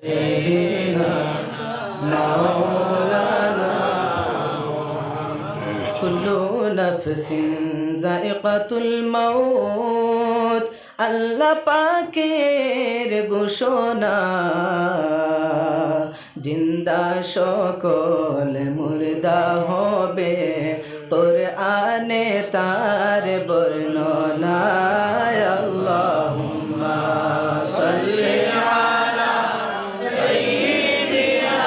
سيدنا مولانا كل نفس ذائقة الموت আল্লাহ পাকের ঘোষণা জিন্দা সকল মুর্দা হবে কুরআনে তার বর্ণনা আল্লাহুম্মা সাল্লি আলা সাইয়্যিদিনা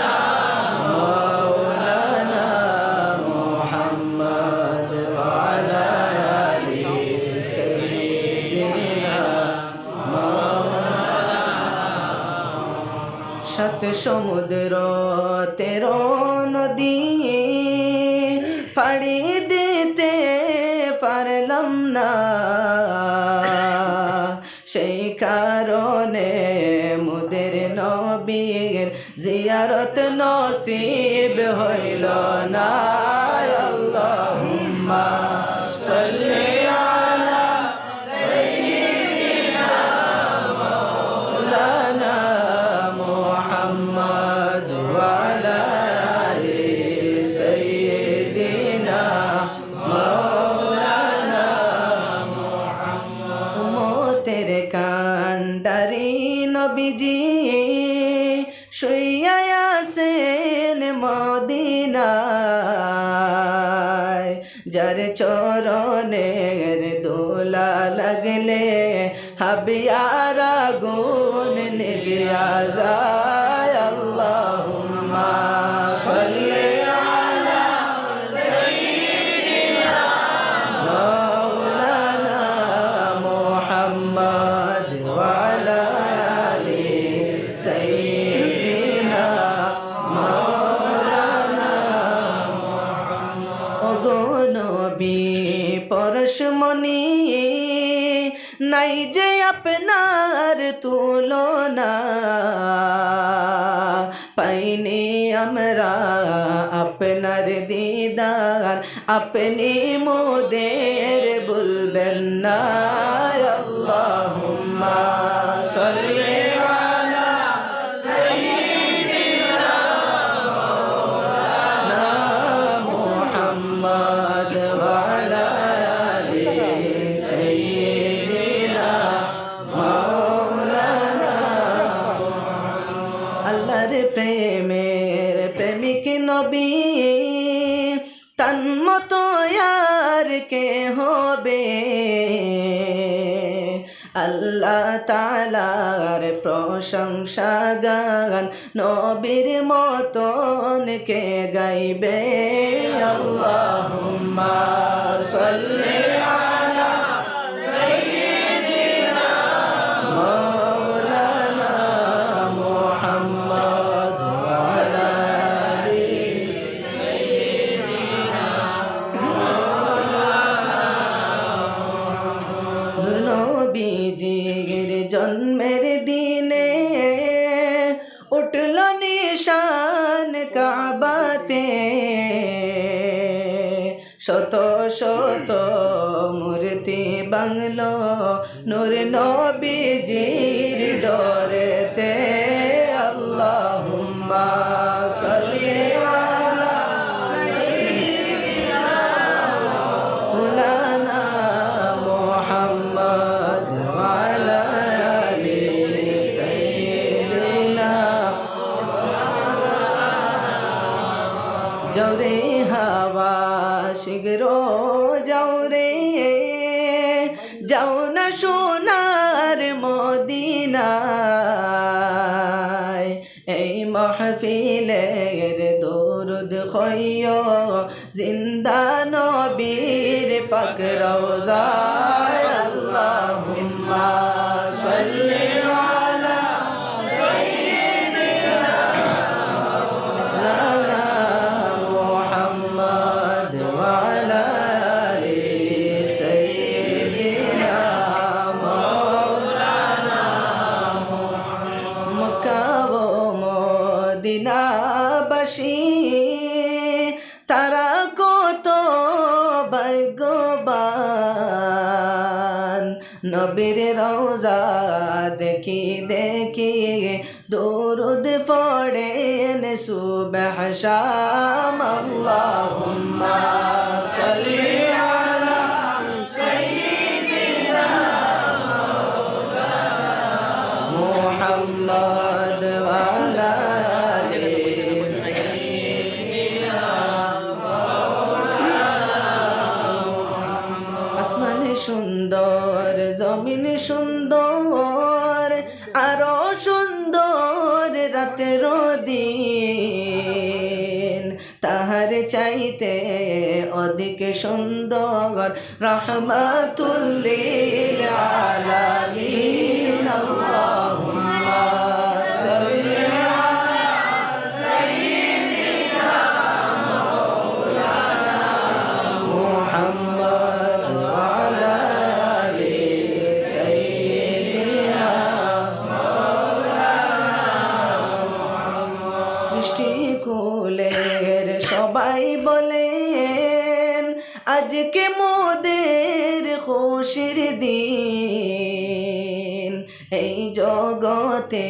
মাওলানা মুহাম্মদ ওয়া আলা আলি সাইয়্যিদিনা সাত সমুদ্র 13 নদী পাড়ি দিতে পারলাম না সেই কারণে মুদের নবীর জিয়ারত নসিব হইল না আল্লাহুম্মা সাল্লি আলা সাইয়্যিদিনা মাওলানা মুহাম্মদ ওয়া আলা আলি সাইয়্যিদিনা মাওলানা মুহাম্মদ উম্মতের কান্ডারি নবীজি শুইয়া আছেন মদিনায় যার চরণের দোলা লাগলে হাবিয়ারা গুণ নিবিয়া যায় আল্লাহুম্মা সাল্লি আলা সাইয়্যিদিনা মাওলানা মুহাম্মদ ওয়া আলা আলি সাইয়্যিদিনা মাওলানা ওগো নবী পরশমণি নাই যে আপনার তুলনা পাইনি আমরা আপনার দিদার আপনি মোদের বলবেন না আল্লাহুম্মা সাল্লি আলা সাইয়্যিদিনা মাওলানা মুহাম্মদ ওয়া আলা আলি সাইয়্যিদিনা মাওলানা আল্লাহর প্রেমের প্রেমিক নবী তান মতো আর কে হবে আল্লাহ তাআলার প্রশংসা গান নবীর মতন কে গাইবে আল্লাহুম্মা সাল্লি আলা সাইয়্যিদিনা মাওলানা মুহাম্মদ ওয়া আলা আলি সাইয়্যিদিনা নূর নবীজির জন্মের দিনে উঠল নিশান কাবাতে শত শত মূর্তি বাংলো নূর নবীজির ডরেতে আল্লাহুম্মা সাল্লি আলা সাইয়্যিদিনা মাওলানা মুহাম্মদ ওয়া আলা আলি সাইয়্যিদিনা জওরে হাওয়া শীঘ্র যাও রে যাও না সোনার মদিনায় এই মাহফিলের দরুদ খইয় জিন্দা নবীর পাক রওজায় আল্লাহুম্মা সাল্লি আলা সাইয়্যিদিনা মাওলানা মুহাম্মদ ওয়া আলা আলি সাইয়্যিদিনা মাওলানা মক্কা ও মদিনাবাসী তারা কত ভাগ্যবান নবীর রওজা দেখি দেখি দূর দরুদ পড়েন সুবহ শাম আল্লাহুম্মা সাল্লি আলা সাইয়্যিদিনা মুহাম্মদ ওয়া আলা আলি সাইয়্যিদিনা আসমান সুন্দর জমিন সুন্দর আরো সুন্দর রাতের দিন তাহার চাইতে অধিক সুন্দর রহমাতুল লিল আলামিন আল্লাহুম্মা সাল্লি আলা সাইয়্যিদিনা মাওলানা মুহাম্মদ ওয়া আলা আলি সাইয়্যিদিনা সৃষ্টি কুলের সবাই বলেন আজকে মোদের খুশির দিন এই জগতে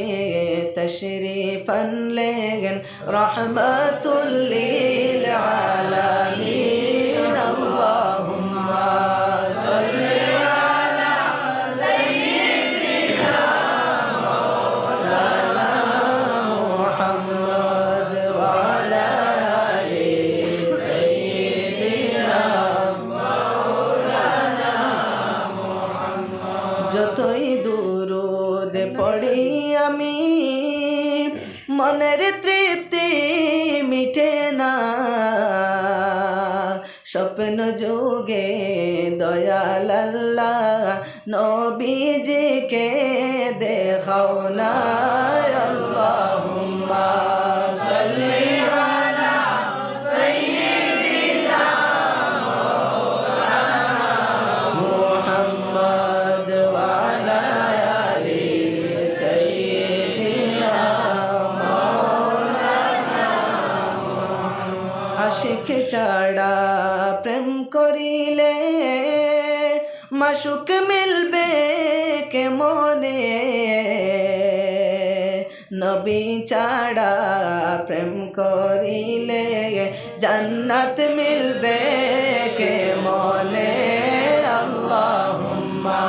তশরিফ আনলেন রহমাতুল লিল আলামিন আল্লাহুম্মা সাল্লি আলা সাইয়্যিদিনা মাওলানা মুহাম্মদ ওয়া আলা আলি সাইয়্যিদিনা মাওলানা মুহাম্মদ যতই দুরূদ পড়ি আমি মনের তৃপ্তি মিটে না স্বপ্ন যুগে দয়াল আল্লাহ নবীজিকে দেখাও না আল্লাহুম্মা সাল্লি আলা সাইয়্যিদিনা মাওলানা মুহাম্মদ ওয়া আলা আলি সাইয়্যিদিনা মাওলানা আশিক ছাড়া প্রেম করিলে মাশুক মিলবে কেমনে নবী ছাড়া প্রেম করিলে জান্নাত মিলবে কেমনে আল্লাহুম্মা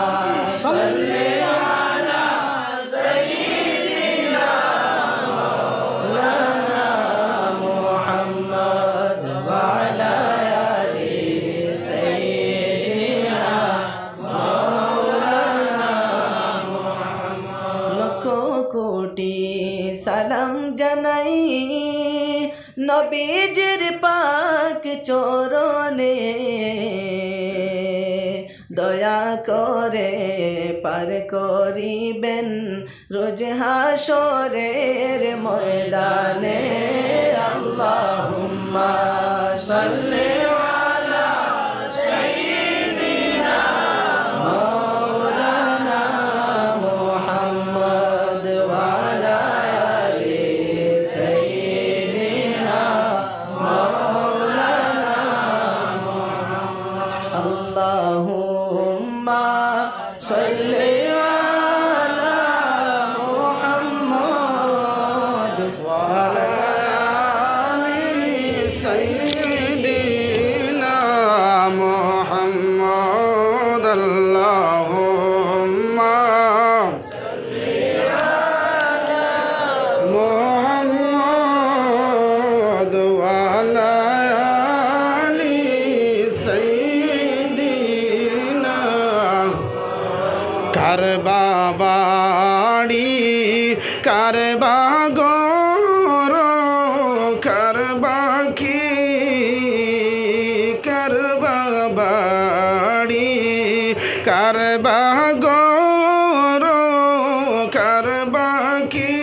সাল্লি আলা সাইয়্যিদিনা মাওলানা মুহাম্মদ ওয়া আলা আলি সাইয়্যিদিনা মাওলানা মুহাম্মদ লক্ষ কোটি সালাম জানাই নবীজির পাক চরণে দয়া করে পার করিবেন রোজ হাসরের ময়দানে আল্লাহুম্মা সাল্লি আলা সাইয়্যিদিনা মাওলানা মুহাম্মদ ওয়া আলা আলি সাইয়্যিদিনা মাওলানা মুহাম্মদ আল্লাহুম্মা সাল্লি আলা মুহাম্মদ ওয়া আলা আলি سيدنا محمد اللهم محمد وعلى آل سيدنا কারবা বাড়ি কারবা গর কারবা কি কারবা বাড়ি কারবা গর কারবা কি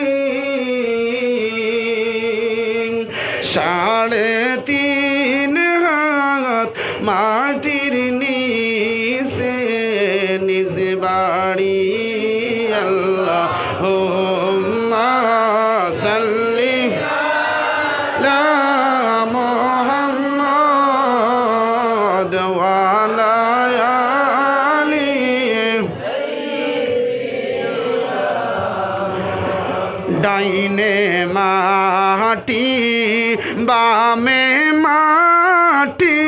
3.5 হাত মাটির নিচে নিজ বাড়ি আল্লাহুম্মা সাল্লি আলা মুহাম্মদ ওয়া আলা আলি ডাইনে মাটি বামে মাটি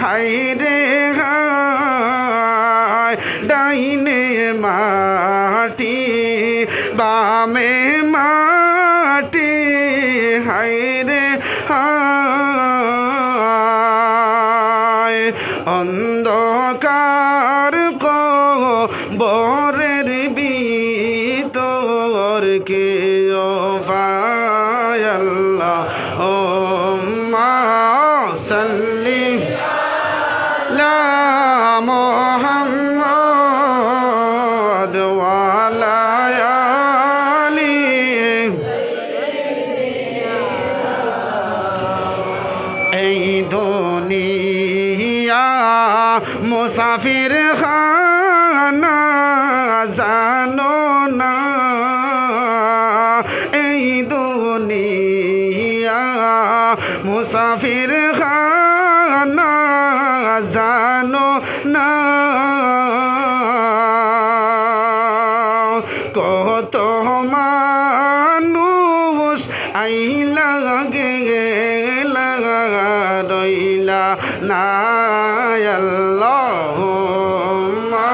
হাইরে হায় ডাইনে মাটি বামে মাটি হাইরে হায় অন্ধকার কবরের ভিতর কেউ পায় আল্লাহুম্মা সাল্লি আলা মুহাম্মাদ ওয়া আলা আলি এই দুনিয়া মুসাফির খানা জানো না এই দুনিয়া মুসাফির খানা জানো না কত মানুষ আইলা গেলা রইলা না আল্লাহুম্মা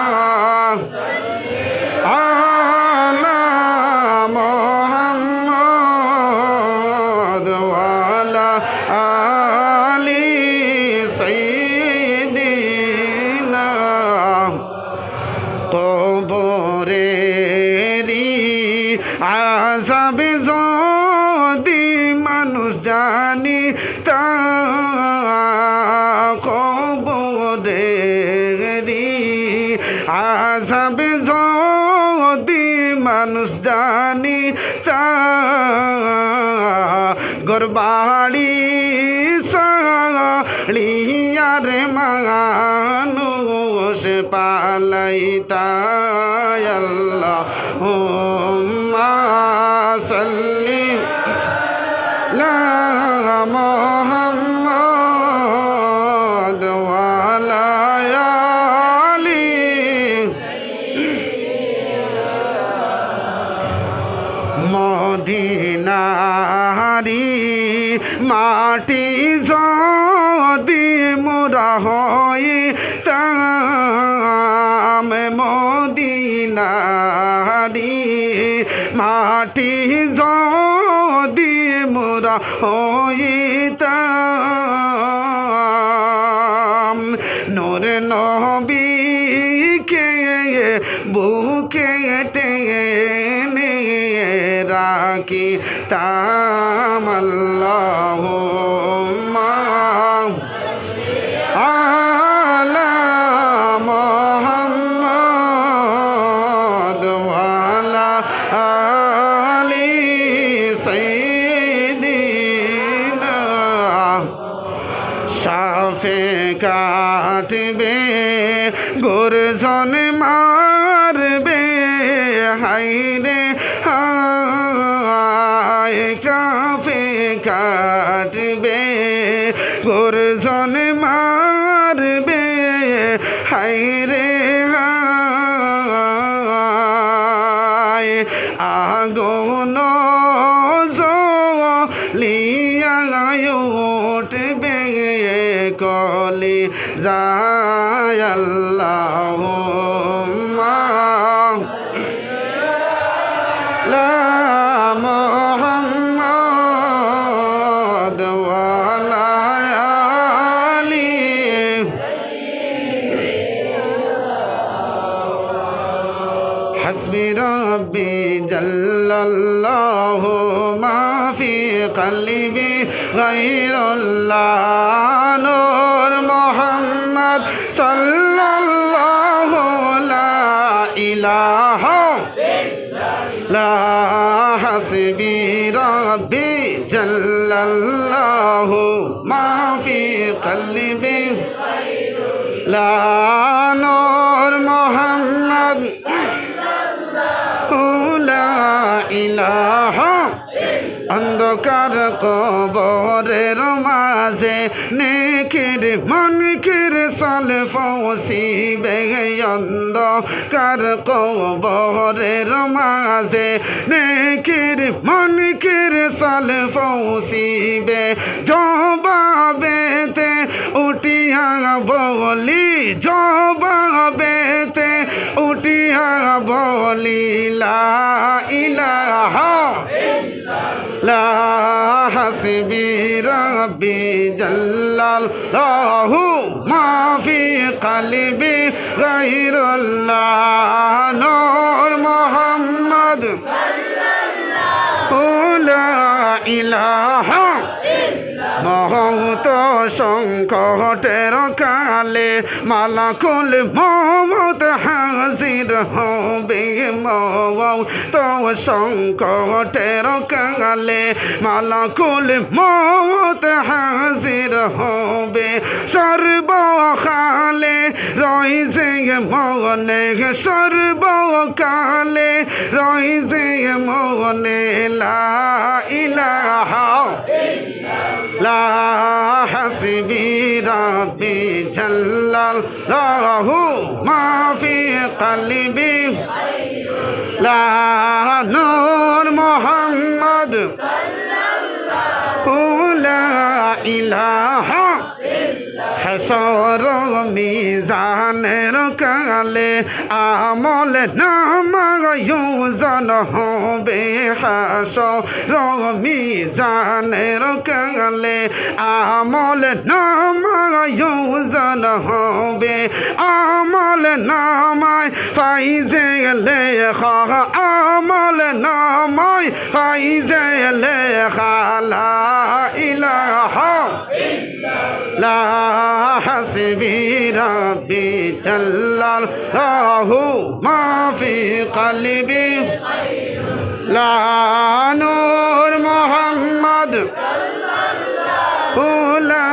আলা মুহাম্মাদ ওয়া আলা আলি সাইয়্যিদিনা কবরেরি আযাব যদি মানুষ জানি তা কবরেরি আযাব যদি মানুষ জানি তা গরবাড়ি সালিয়ার মানুষ পালাইতা আল্লাহুম্মা সাল্লি আলা মুহাম্মাদ ওয়া আলা আলি মদিনারি মাটি যদি মোরা হইতাম মদিনারি মাটি যদি মোরা হইতাম নূর নবীকে বুকে টেনে রাখি তাম আল্লাহুম্মা আলা মুহাম্মাদ ওয়া আলা আলি সাইয়্যিদিনা সাফে কাটবে গর্জন মারবে হায়রে হায় সাফে কাটবে গর্জন মারবে হায়রে হায় আগুন জ্বলিয়া উঠবে কলি যায় আল্লাহুম্মা আলা মুহাম্মাদ ওয়া আলা আলি হাসবি রাব্বি জাল্লাল্লাহু মা ফি কলবি গায়রুল্লাহ নূর মুহাম্মদ সাল্লাল্লাহু লা ইলাহা লা হাসবি রাব্বি জাল্লাল্লাহু মা ফি কলবি লা নূর মুহাম্মদ লা ইলাহা অন্ধকার কবরের মাঝে নেকির মনকির সাল ফসিবে অন্ধকার কবরের মাঝে নেকির মনকির সাল ফসিবে জবাবেতে উঠিয়া বলি জবাবেতে উঠিয়া বলি লা ইলাহা লা হাসবি রাব্বি জাল্লাল্লাহু মা ফি কলবি গায়রুল্লাহ নূর মুহাম্মদ সাল্লাল্লাহু লা ইলাহা মহত সংকটের কালে মালাকুল মওত হাজির হবে মওত সংকটের কালে মালাকুল মওত হাজির হবে সর্বকালে রইছে মনে সর্বকালে রইছে মনে লা ইলাহা লা হাসবি রাব্বি জাল্লাল্লাহু মা ফি কলবি লা নূর মুহাম্মদ সাল্লাল্লাহু লা ইলাহা হাসর মিজানের কালে আমল নামায়ুজন হবে হাসর মিজানের কালে আমল নামায়ুজন হবে আমল নামায় ফাইজে লেখা আমল নামায় ফাইজে লেখা লা ইলাহা লা হাসবি রাব্বি জাল্লাল্লাহু মা ফি কলবি লা নূর মুহাম্মদ সাল্লাল্লাহু লা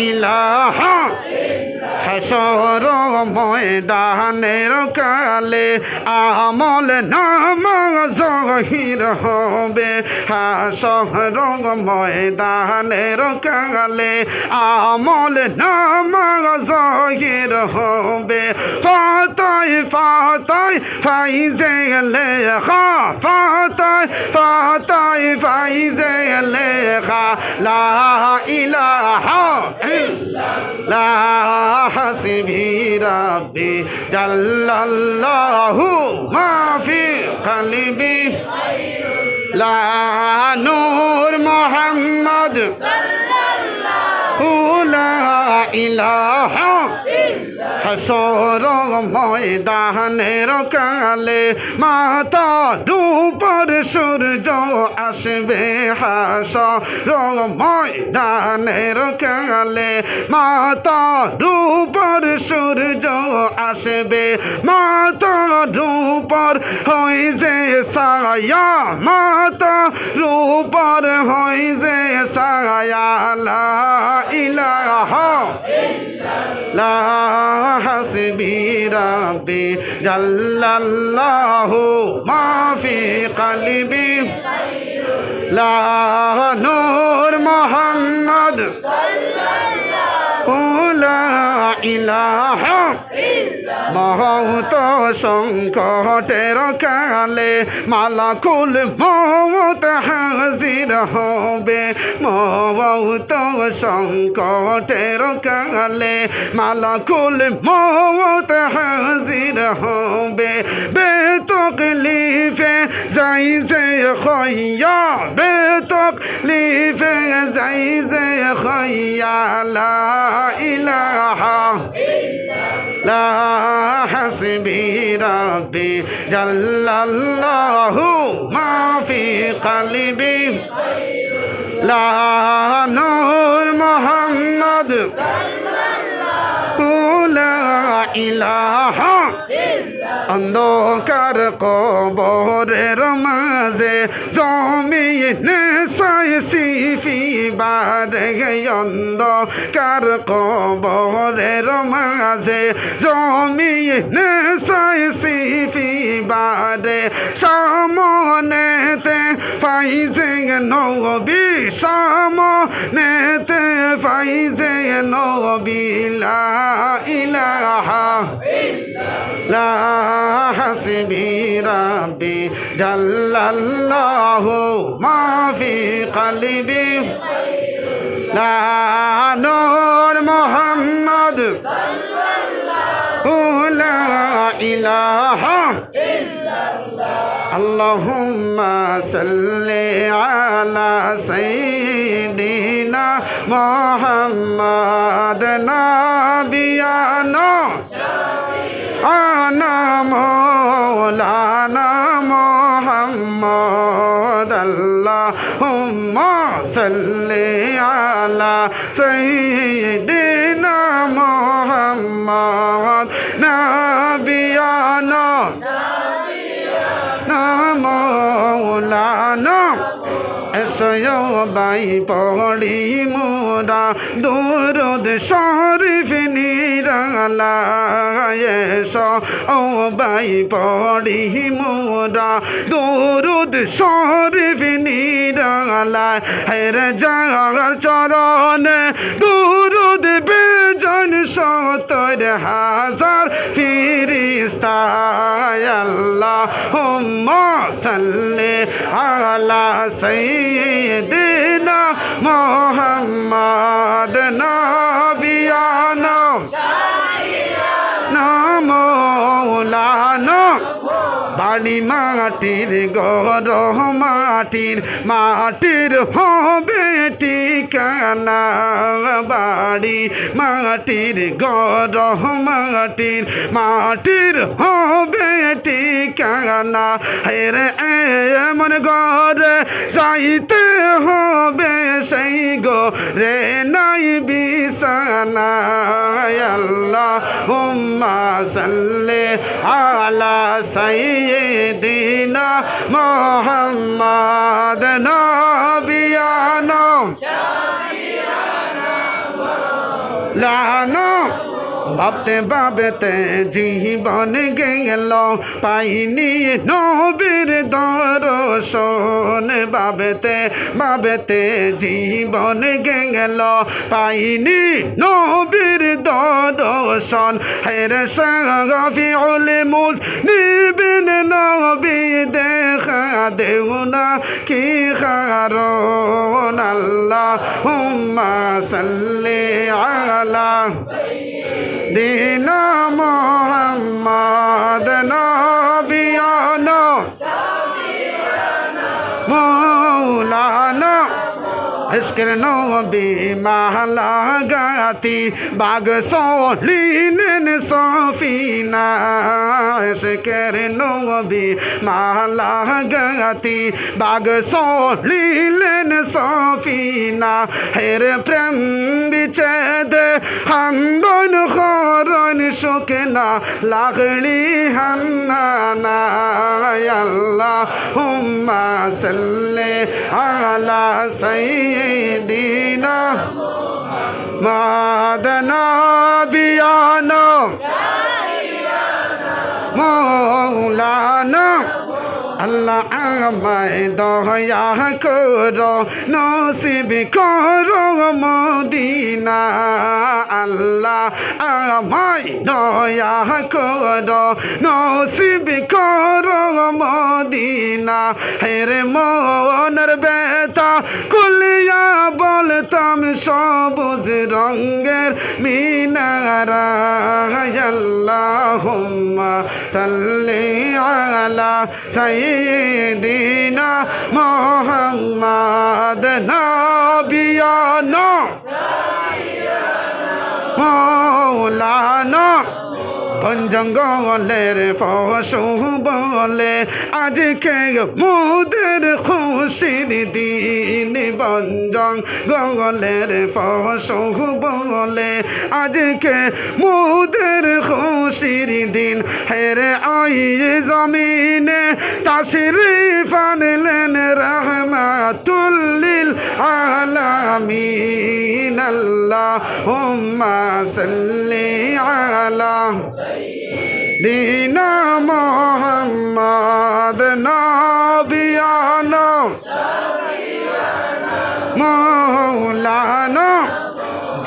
ইলাহা হাসর ময়দানের কালে আমল নামা জহির হবে হাসর ময়দানের কালে আমল নামা জহির হবে ফাতায় ফাতায় ফাইজে লেখা ফাতায় ফাতায় ফাইজে লেখা লা ইলাহা ইল্লাল্লাহ হাসবি রাব্বি জাল্লাল্লাহু মা ফি কলবি লা নূর মুহাম্মদ সাল্লাল্লাহু লা ইলাহা হাসর ময়দানের কালে মাথা উপর সূর্য আসবে হাসর ময়দানের কালে মাথা উপর সূর্য আসবে মাথা উপর হয়ে যে ছায়া মাথা উপর হয়ে যে ছায়া লা ইলাহা লা হাসবি রাব্বি জাল্লাল্লাহু মা ফি কলবি লা নূর মুহাম্মদ সাল্লাল্লাহু লা ইলাহা মহত সংকটের কালে মালাকুল মওত হাজির হবে মওত সংকটের কালে মালাকুল মওত হাজির হবে বেতকলিফে যাই যে খইয়া বেতকলিফে যাই যে খইয়া লা ইলাহা লা হাসবি রাব্বি জাল্লাল্লাহু মা ফি কলবি লা নূর মুহাম্মদ সাল্লাল্লাহু লা ইলাহা অন্ধকার কবরের মাঝে জমিনে সাইসি ফিবারে অন্ধকার কবরের মাঝে জমিনে সাইসি ফিবারে সামনেতে ফাইজে নবী সামনেতে ফাইজে নবী লা ইলাহা লা হাসবি রাব্বি জাল্লাল্লাহু মা ফি কলবি লা নূর মুহাম্মদ সাল্লাল্লাহু লা ইলাহা আল্লাহুম্মা সাল্লি আলা সাইয়্যিদিনা মুহাম্মাদ নাবিয়ানা আনা মৌলানা মুহাম্মদ আল্লাহুম্মা সাল্লি আলা সাইয়্যিদিনা মুহাম্মদ নাবিয়ানা মৌলানা এসো বাই পড়ি মোরা দুরুদ শরীফ নিরালা এসো ও বাই পড়ি মোরা দুরুদ শরীফ নিরালা হের জাগার চরণে দুরুদ বেজন ৭০,০০০ ফিরিস্তা আল্লাহুম্মা সাল্লি আলা সাইয়্যিদিনা মুহাম্মাদ নাবিয়ানা মৌলানা বালি মাটির গর মাটির হবে ঠিকানা বাড়ি মাটির গর মাটির হবে ঠিকানা হেরে এমন ঘরে যাইতে হবে সেই গো রে নাই বিছানা আল্লাহুম্মা সাল্লি আলা সাইয়্যিদিনা মুহাম্মাদ নাবিয়ানা লানা ভাবতে ভাবতে জীবন গেল পাইনি নবীর দর্শন ভাবতে ভাবতে জীবন গেল পাইনি নবীর দর্শন হের সাফিউল মুযনিবিন নবী দেখা দেও না কি কারণ আল্লাহুম্মা সাল্লি আলা দিনা মুহাম্মাদ নাবিয়ানা মৌলানা ইশকের নবী মালা গাতি বাগ সলিলেন সফিনা ইশকের নবী মালা গাতি বাগ সলিলেন সফিনা হের প্রেম বিচ্ছেদ হান্দন খরণ শোকনা লাগলি হান্নানা আল্লাহুম্মা সাল্লি আলা সাইয়্যিদিনা মুহাম্মাদ নাবিয়ানা মৌলানা আল্লাহ আমায় দয়া করো নসিব করো মদিনা আল্লাহ আমায় দয়া করো নসিব করো মদিনা হেরে মনের বেতা কুলিয়া বলতাম সবুজ রঙের মিনারা আল্লাহুম্মা সাল্লি আলা সাইয়্যিদিনা মুহাম্মাদ নাবিয়ানা মৌলানা বন জঙ্গলের পশু বলে আজকে মোদের খুশির দিন বন জঙ্গলের পশু বলে আজকে মোদের খুশির দিন হেরে আই জমিনে তাশরিফ আনলেন রহমাতুল লিল আলামিন আল্লাহুম্মা সাল্লি আলা সাইয়্যিদিনা মুহাম্মাদ নাবিয়ানা মাওলানা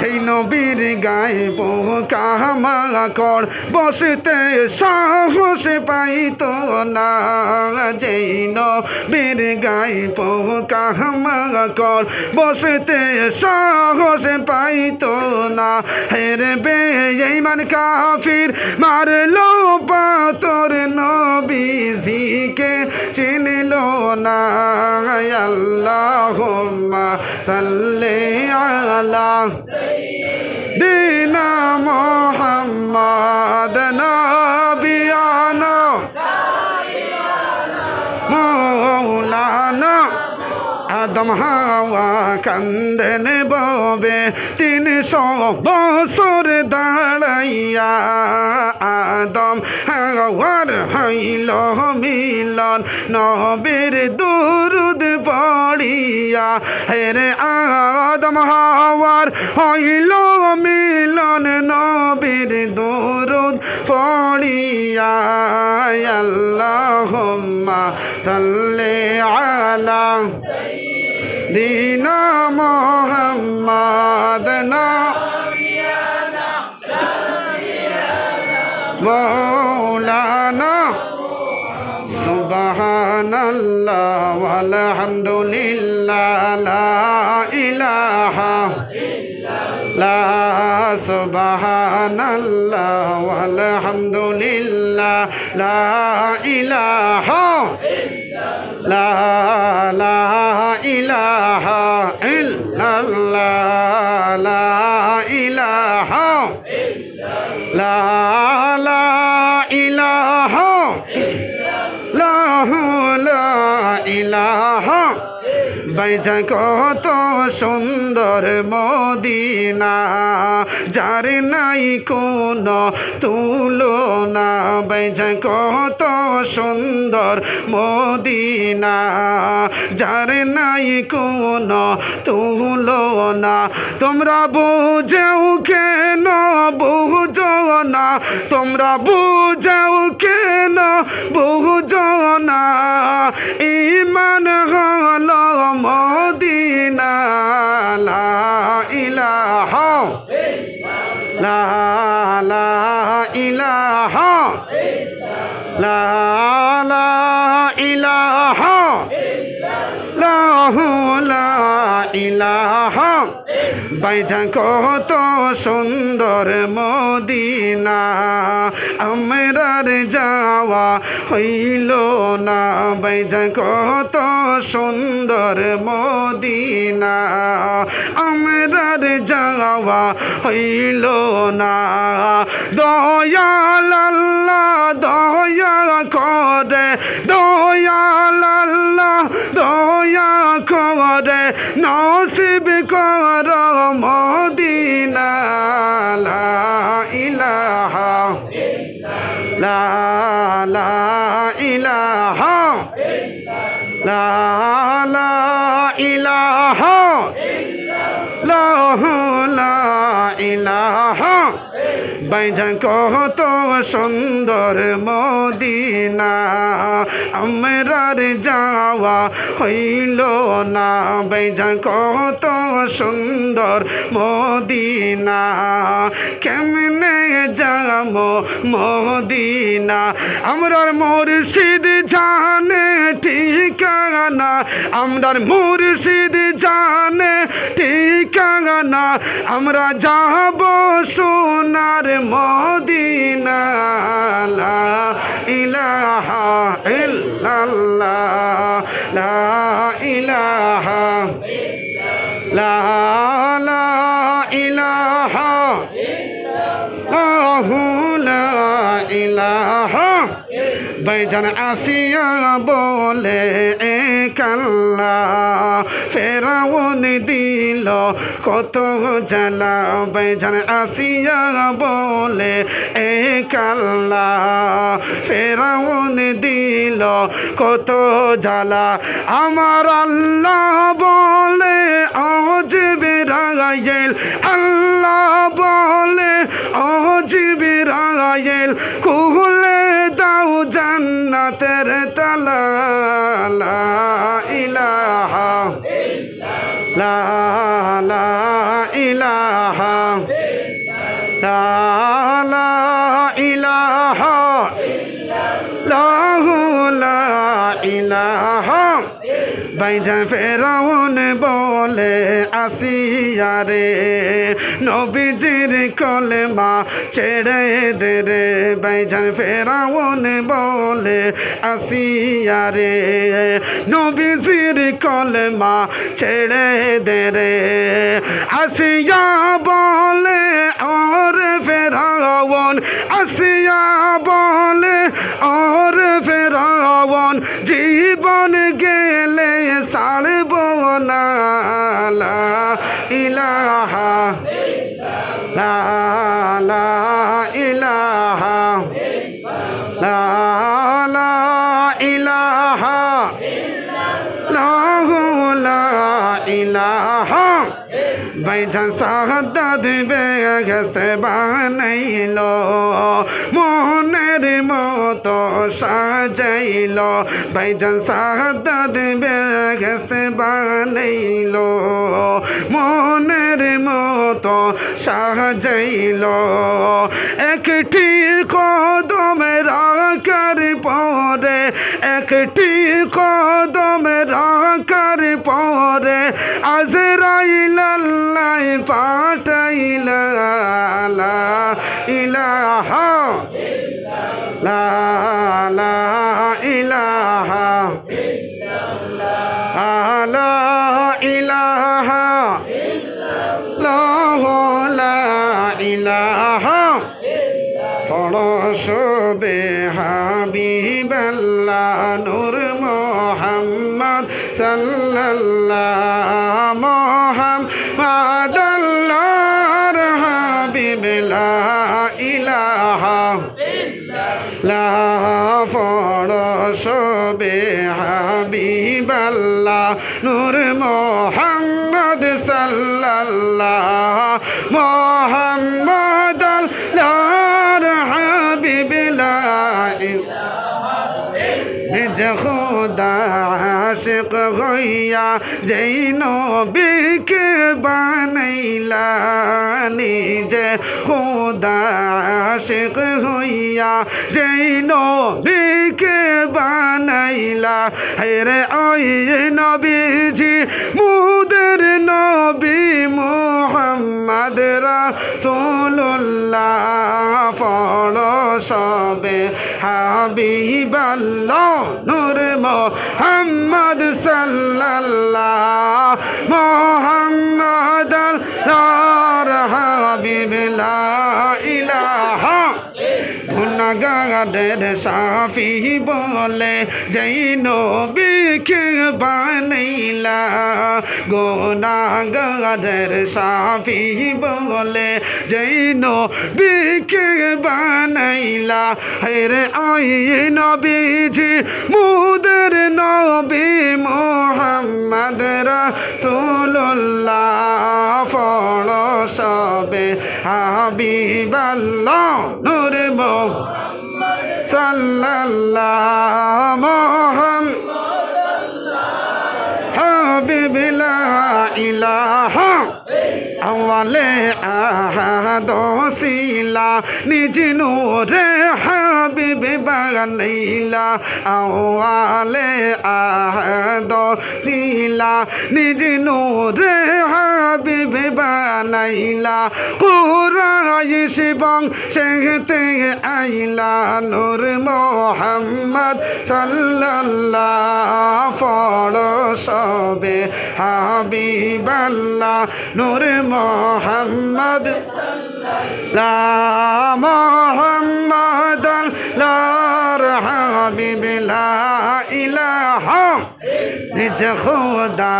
যেই নবীর গায়ে পোকামাকড় বসতে সাহস পাইত না যেই নবীর গায়ে পোকামাকড় বসতে সাহস পাইত না হেরে বেঈমান কাফির মারলো পাথর নবীজিকে চিনল না আল্লাহুম্মা সাল্লি আলা দিনা মোহাম্মদ নাবিয়ানা মৌলানা আদম হাওয়া কান্দেন ববে 300 বছর দাঁড়াইয়া আদম হাওয়ার হইল মিলন নবীর দুরুদ পড়িয়া হেরে আদম হাওয়ার হইল মিলন নবীর দুরুদ পড়িয়া আল্লাহুম্মা সাল্লি আলা দিনা মোহাম্মদ নাবিয়ানা মৌলানা সুবহানাল্লাহ ওয়ালহামদুলিল্লাহ লা ইলাহা ইল্লাল্লাহ সুবহানাল্লাহ ওয়ালহামদুলিল্লাহ লা ইলাহা লা ইলাহা ইল্লাল্লাহ লা ইলাহা লা ইলাহা লা ইলাহা বাইজা কত সুন্দর মদিনা যার নাই কোন তুলনা বাইজা কত সুন্দর মদিনা যার নাই কোন তুলনা তোমরা বুঝেও কেন বুঝো না তোমরা বুঝেও কেন বুঝো না ঈমান হলো মদিনা লা ইলাহা লা ইলাহা লা ইলাহা লা ইলাহা বাইজা কত সুন্দর মদিনা আমরার যাওয়া হইল না বাইজা কত সুন্দর মদিনা আমরার যাওয়া হইল না দয়াল আল্লাহ দয়া করে দয়াল আল্লাহ দয়া করে নসিব কর মদিনা লা ইলাহা লা ইলাহা লা ইলাহা লা ইলাহা বাইজা কত সুন্দর মদিনা আমরার যাওয়া হইল না বাইজা কত সুন্দর মদিনা কেমনে যাম মদিনা আমরার মুর্শিদ জানে ঠিকানা আমরার মুর্শিদ জানে ঠিকানা আমরা যাব সোনার মদিনা লা ইলাহা ইল্লাল্লাহ লা ইলাহা লা ইলাহা ইল্লাল্লাহ লা ভাইজান আসিয়া বলে এক আল্লাহ ফেরাউন দিল কত জ্বালা ভাইজান আসিয়া বলে এক আল্লাহ ফেরাউন দিল কত জ্বালা আমার আল্লাহ বলে ও জিবরাইল আল্লাহ বলে ও জিবরাইল খুলে দাও জান্নাতের তালা লা ইলাহা লা লা ইলাহা লা ইলাহা লাহু লা ইলাহা ভাইজান ফেরাউন বলে আসিয়া রে নবীজির কলেমা ছেড়ে দে রে ভাইজান ফেরাউন বলে আসিয়া রে নবীজির কলেমা ছেড়ে দে রে আসিয়া বলে और ফেরাউন আসিয়া বলে और ফেরাউন জীবন গেলে ছাড়ব না লা ইলাহা লা লা ইলাহা লা লা ইলাহা লাহু লা ইলাহা ভাইজান শাহাদাত বেহেশতে বানাইল মোহনের মতো সাজাইল ভাইজান শাহাদাত বেহেশতে বানাইল মোহনের মতো সাজাইল একটি কদম রাখার পরে একটি কদম রাখার পরে আজরাইল আল্লাহ পাঠাইলা লা ইলাহা লা লা ইলাহা লা ইলাহা লাহু লা ইলাহা ফরশবে হাবিবাল্লাহ নূর মুহাম্মদ সাল্লাল্লাহু মুহাম্মদ আল্লাহর হাবিব লা ইলাহা লা ফরশবে হাবিবাল্লাহ নূর মুহাম্মদ সাল্লাল্লাহু মুহাম্মদ আল্লাহর হাবিব লা ইলাহা নিজ খুদা আশিক হইয়া যেই নবীকে বানাইলা নিজে খুদা আশিক হইয়া যেই নবীকে বানাইলা হেরে ওই নবীজি মুদের নবী মুহাম্মদ রাসূলুল্লাহ ফরশবে হাবিবাল্লাহ নূর মুহাম্মদ সাল্লাল্লাহু মুহাম্মদ আল্লাহর হাবিব লা ইলাহা গুনাহগারের শাফি বলে যেই নবীকে বানাইলা গুনাহগারের শাফি বলে যেই নবীকে বানাইলা হেরে ওই নবীজি মুদের নবী মুহাম্মদ রাসূলুল্লাহ ফরশবে হাবিবাল্লাহ নূর মুহাম্মদ সাল্লাল্লাহু মুহাম্মদ হাবিব লা ইলাহা আওয়ালে আহাদ সিলা নিজ নূরে হাবিব বানাইলা আওয়ালে আহাদ সিলা নিজ নূরে হাবিব বানাইলা কুরাইশ বংশেতে আইলা নূর মুহাম্মদ সাল্লাল্লাহু ফরশবে হাবিবাল্লাহ নূর মুহাম্মদ লা মুহাম্মদ মোহাম্মদ আল্লাহর হাবিব লা ইলাহা নিজ খোদা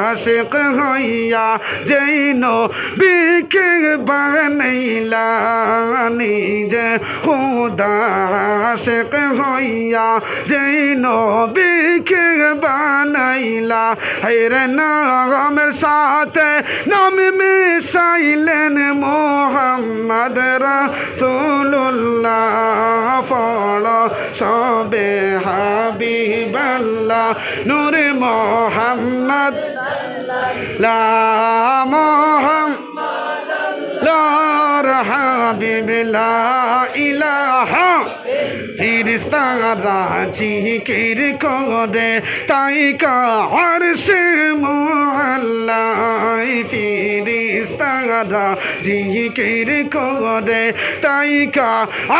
আশিক হইয়া যেই নবীকে বানাইলা নিজ খোদা আশিক হইয়া যেই নবীকে বানাইলা হেরে নামের সাথে নাম মিশাইলেন মোহাম্মদ রাসূলুল্লাহ পড়ো সবে হাবিবাল্লাহ নূর মোহাম্মদ লা মোহাম্মদ লার হাবিব লা ইলাহা ফিরিস্তারা জিকির করে তাই কা আরশে মুআল্লাই ফিরিস্তারা জিকির করে তাই কা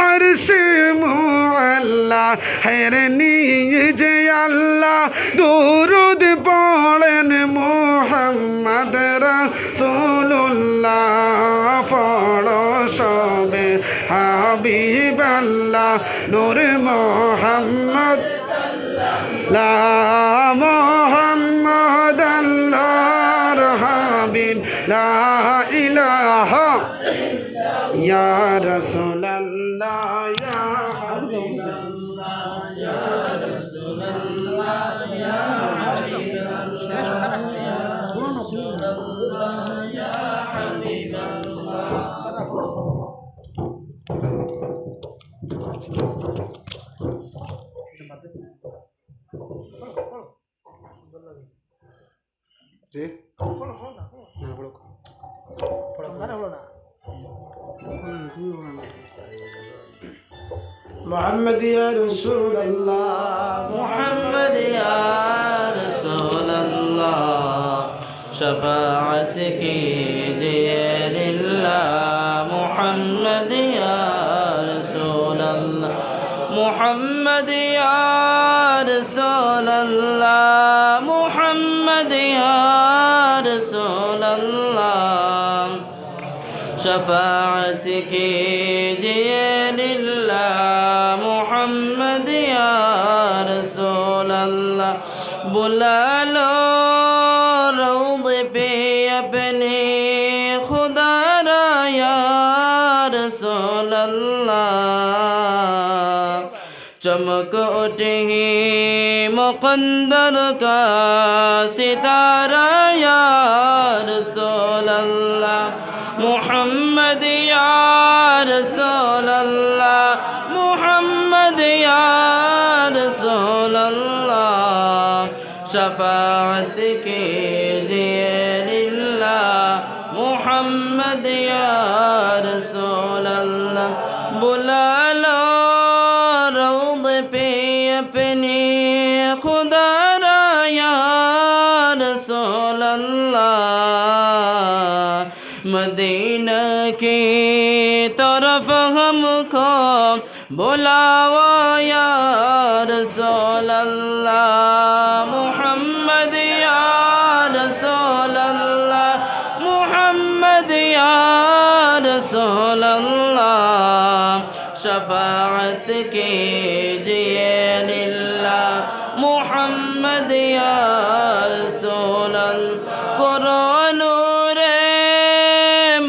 আরশে মুআল্লা হেরে নিজে আল্লাহ দুরূদ পড়েন মুহাম্মদ রাসূলুল্লাহ পড়ো সবে হাবিবাল্লাহ নূর মোহাম্মদ লা মোহাম্মদ আল্লাহর হাবিব লা ইলাহা ইয়া রাসূলুল্লাহ ইয়া হাবিবাল্লাহ ইয়া রাসূলুল্লাহ ইয়া হাবিবাল্লাহ ইয়া হাবিবাল্লাহ জি محمد يا رسول الله محمد يا رسول الله شفاعتك جيل الله محمد يا رسول الله محمد يا رسول الله محمد يا رسول الله شفاعتك جيل الله محمد يا رسول الله بلا لو روض पे अपने खुदा रा या रसूल अल्लाह चमक उठे मुकद्दर का सितारा या रसूल अल्लाह मुहम्मद या रसूल अल्लाह मुहम्मद या रसूल अल्लाह शफाअत कीजिए लिल्लाह मुहम्मद या रसूल अल्लाह बुला लो रौद पे अपने खुदा रा या रसूल अल्लाह मदीना की तरफ हमको बुलावा या रसूल अल्लाह मुहम्मद या रसूल अल्लाह मुहम्मद या रसूल अल्लाह शफाअत कीजिए लिल्लाह मुहम्मद या रसूल अल्लाह कुरान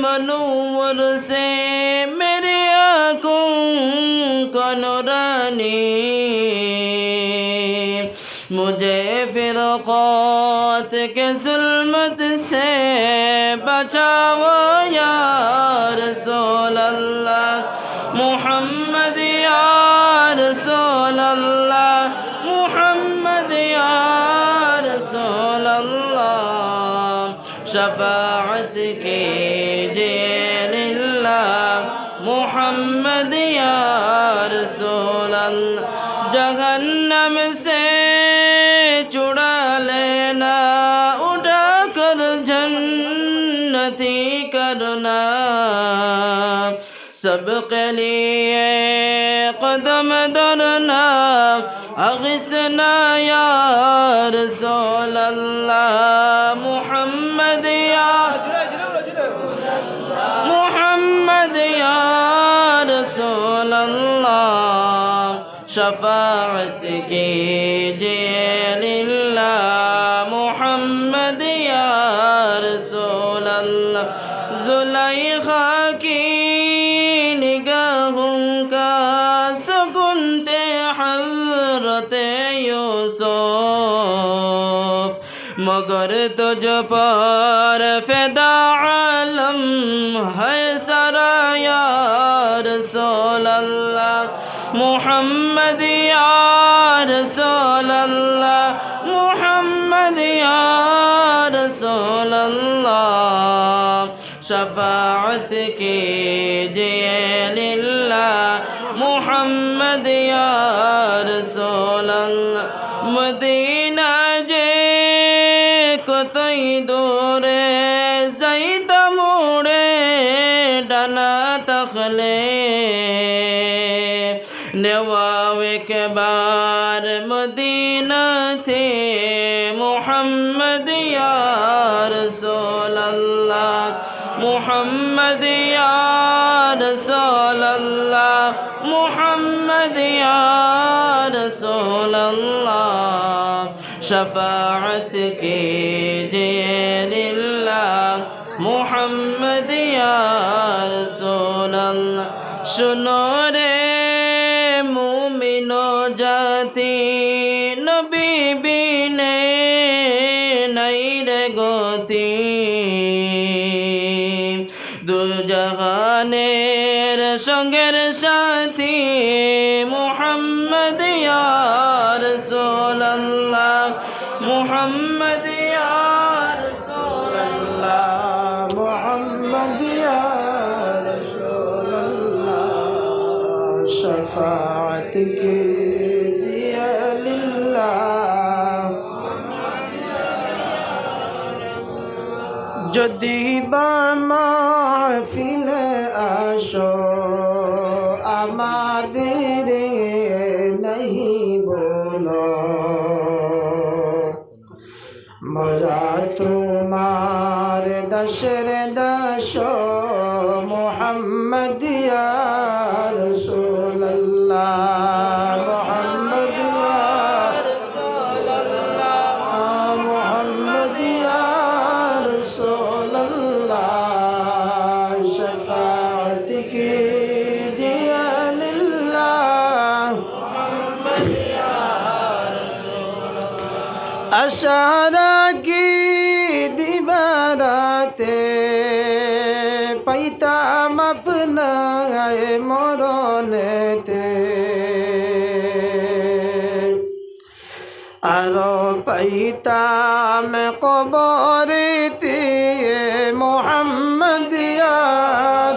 मनूर से मेरे आँखों का नूरानी मुझे फिरक़ात के ज़ुल्मत से बचाओ या रसूल अल्लाह मुहम्मद या रसूल अल्लाह मुहम्मद या रसूल अल्लाह शफाअत कीजिए लिल्लाह मुहम्मद या रसूल अल्लाह जहन्नम से छुड़ा लेना उठा कर जन्नती करना सबके लिए कदम धरना अग़िसना या रसूल अल्लाह मुहम्मद या रसूल शफाअत कीजिए लिल्लाह मोहम्मद या रसूल अल्लाह जुलैखा की निगाहों का सुकून थे हज़रत यूसुफ मगर तुझ पर फिदा आलम है सारा या रसूल अल्लाह मोहम्मद या रसूल अल्लाह मोहम्मद या रसूल अल्लाह शफाअत कीजिए लिल्लाह मोहम्मद या रसूल अल्लाह मदीना जे कतई दूरे ज़ैद मोड़े डाना तखले नवावे के बार मदीना थे मोहम्मद या रसूल अल्लाह मोहम्मद या रसूल अल्लाह मोहम्मद या रसूल अल्लाह शफाअत कीजिए लिल्लाह मोहम्मद या रसूल अल्लाह सुनो रे मुमिनो जाती नबी बिने नहीं रे गोती दु जहानेर संगेर साथी मोहम्मद या रसूल अल्लाह मोहम्मद या रसूल अल्लाह मोहम्मद या रसूल अल्लाह शफाअत कीजिए लिल्लाह যদি বা মাহফিল আসো আমাদের नहीं बोलो मरा तुम्हार दशर दशो मोहम्मद या रसूल अल्लाह मोहम्मद या रसूल अल्लाह मोहम्मद या रसूल अल्लाह शफाअत कीजिए लिल्लाह अशारा की दीवाराते पैताम अपना मरनेते आरो पैताम कबरते मोहम्मद या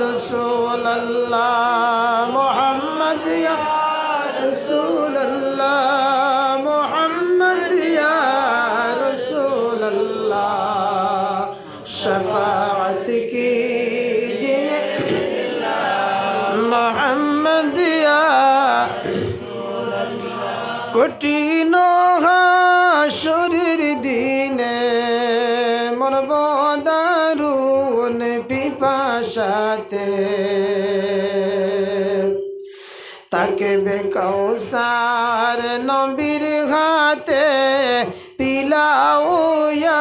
रसूल अल्लाह मोहम्मद या रसूल अल्लाह मोहम्मद या रसूल अल्लाह शफाअत कीजिए मोहम्मद या कठिन हाशुर दिने मरब दारुन पिपासाते ताके बेकौसार नबीर हाथे पिलाओ या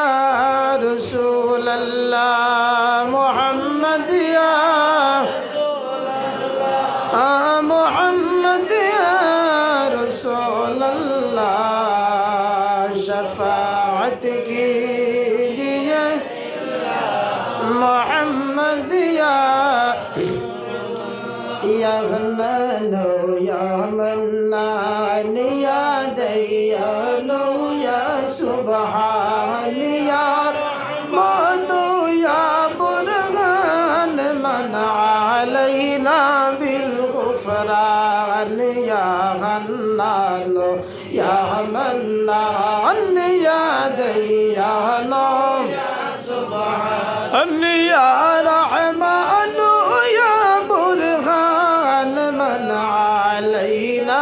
रसूल अल्लाह मोहम्मद या मोहम्मद या रसूल अल्लाह शफाअत कीजिए मोहम्मद या हन्नानो या मन्नान या दयानो या सुबहान या रहमानो या बुरहान मन अलैना बिल गुफरान या हन्नानो या मन्नान या दयानो या सुबहान या रहमानो या बुरहान मन अलैना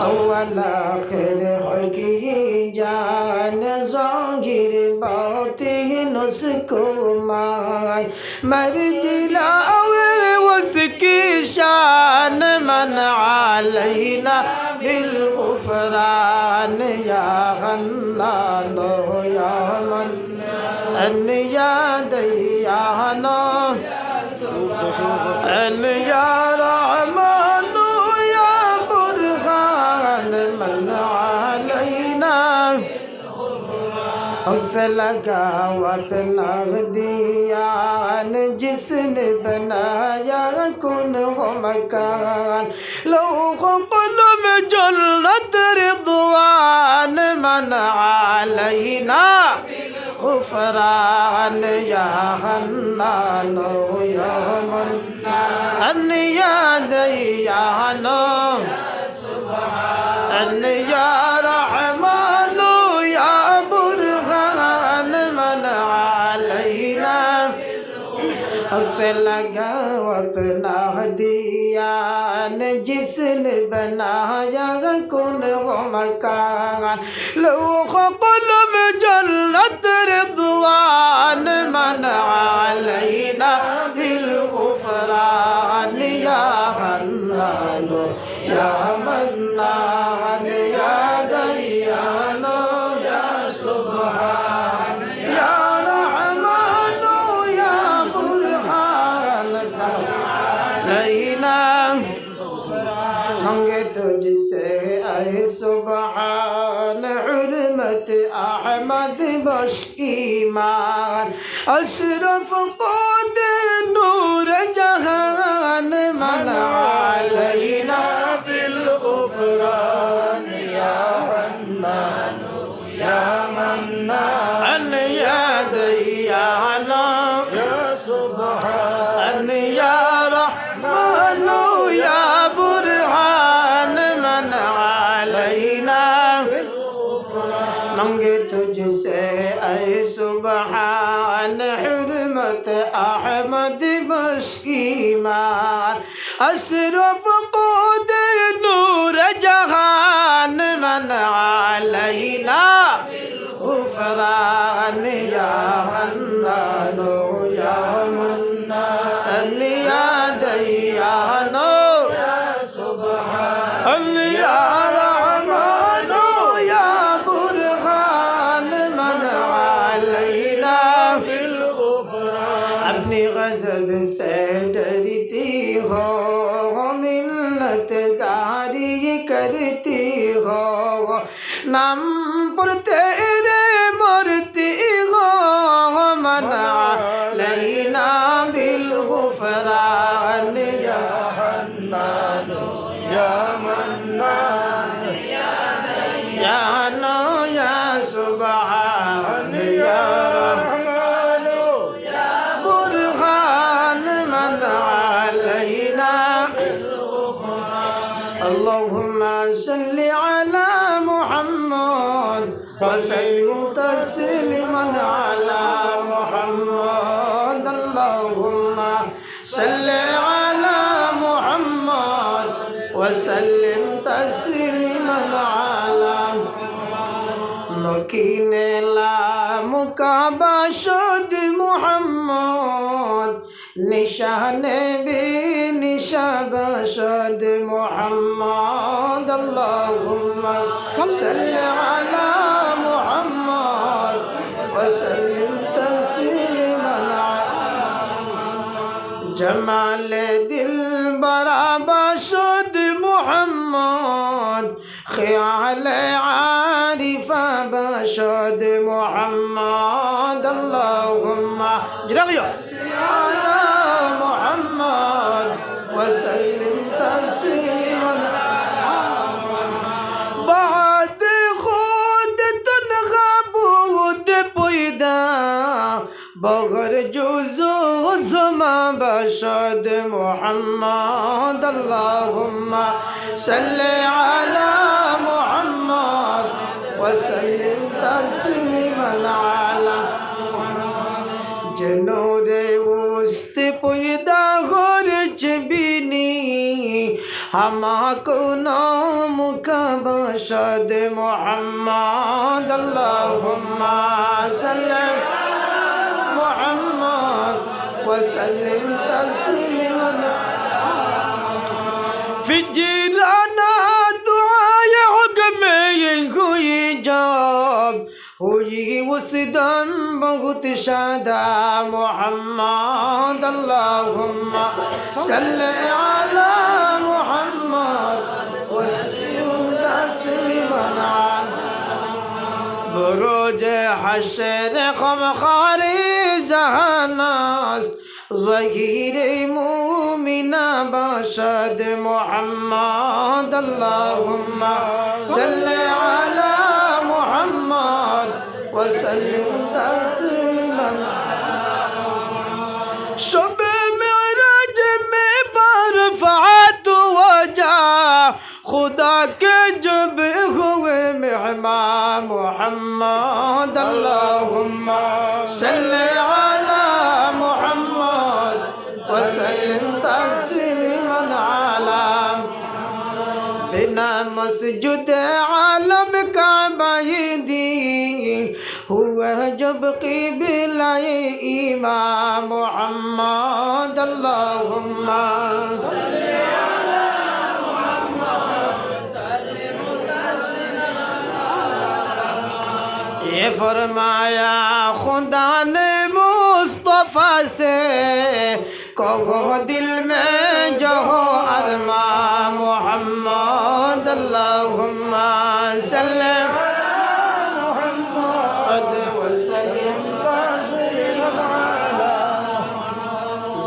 अव्वल आखिर हकी जान ज़ाहिर बातिन उसको मान मर्जिला उसकी शान मन अलैना बिलगुफरान या हन्नान या मन या दयान या रहमान या बुरहान मन अलैना अक्सर लगा अपना दियान जिसने बनाया कुन हो मकान लौह कलम जन्नत रिदवान मन अलैना गुफरान या हन्नान या मन्नान या दयान या रहमान या बुरहान मन अलैना अक्सर लगा अपना दियान जिसने बनाया कुन हो मकान लौह कलम जन्नत रिदवान मन अलैना बिलगुफरान या हन्नान या मन्नान या दयान या सुब्हान या रहमान या बुरहान लैना मंगे तुझसे ऐ सुब्हान हुर्मत अहमद बशकीमान अशरफ क़ुद नूर जहान मन अलैना बिलगुफरान या हन्नान या मन्नान या दयान या सुब्हान या रहमान या बुरहान मन अलैना मंगे तुझसे ऐ सुब्हान हुर्मत अहमद बशकीमान अशरफ क़ुद नूर जहान मन अलैना गुफरान या हन्नान या मन्नान या दयान या सुब्हान या रहमान या बुरहान मन अलैना अपनी गज़ब से डरती हो मिन्नत जारी करती हो नाम पर तेरे मरती हो मन अलैना बिलगुफरान या हन्नान या मन्नान या सुब्हान या रहमान या बुरहान मन अलैना अल्लाहुम्मा सल्लि अला मुहम्मद वसल्लिम तस्लीमन अला मुहम्मद अल्लाहुम्मा सल्लि अला मुहम्मद वसल्लिम तस्लीमन अला मकीने ला मुकाबा शुद मुहम्मद निशाने बे निशाब शुद मुहम्मद अल्लाहुम्मा सल्लि अला मुहम्मद वसल्लिम तस्लीमन जमाल दिल बराबा शुद मुहम्मद ख्याल आरिफा बशद मुहम्मद अल्लाहुम्मा जरगियो अला मुहम्मद वसल्लिम तस्लीमन बाद खुद तनहा بود पैदा बगर जुजो ज़मा बशद मुहम्मद अल्लाहुम्मा सल्लि अला मुहम्मद वसल्लिम तस्लीमन अला जनूरे उस्त पैदा गर्ज बिनी हमाको नाम का बशद मुहम्मद अल्लाहुम्मा सल्लि وسلم تسليما فجرانا دعائے حکم ہوئی جاب ہوئی اس دن بہت شادہ محمد اللہم صلی علی محمد وسلم تسلیما بروج حشر خمخار جہانست ظہیر مومن باشد محمد اللہم صلی علی محمد وسلم تسلیما شب معراج میں برفعت وجہ خدا کے جب ہوئے مہمان محمد اللہم صلی علی محمد وسلم تسلیما علی بنا مسجد عالم کعبہ دین ہوا جب قبلہ امام محمد اللہم صلی علی یہ فرمایا خدا نے مصطفیٰ سے کہو دل میں جو ہو ارمان محمد اللہم صلی علی محمد وسلم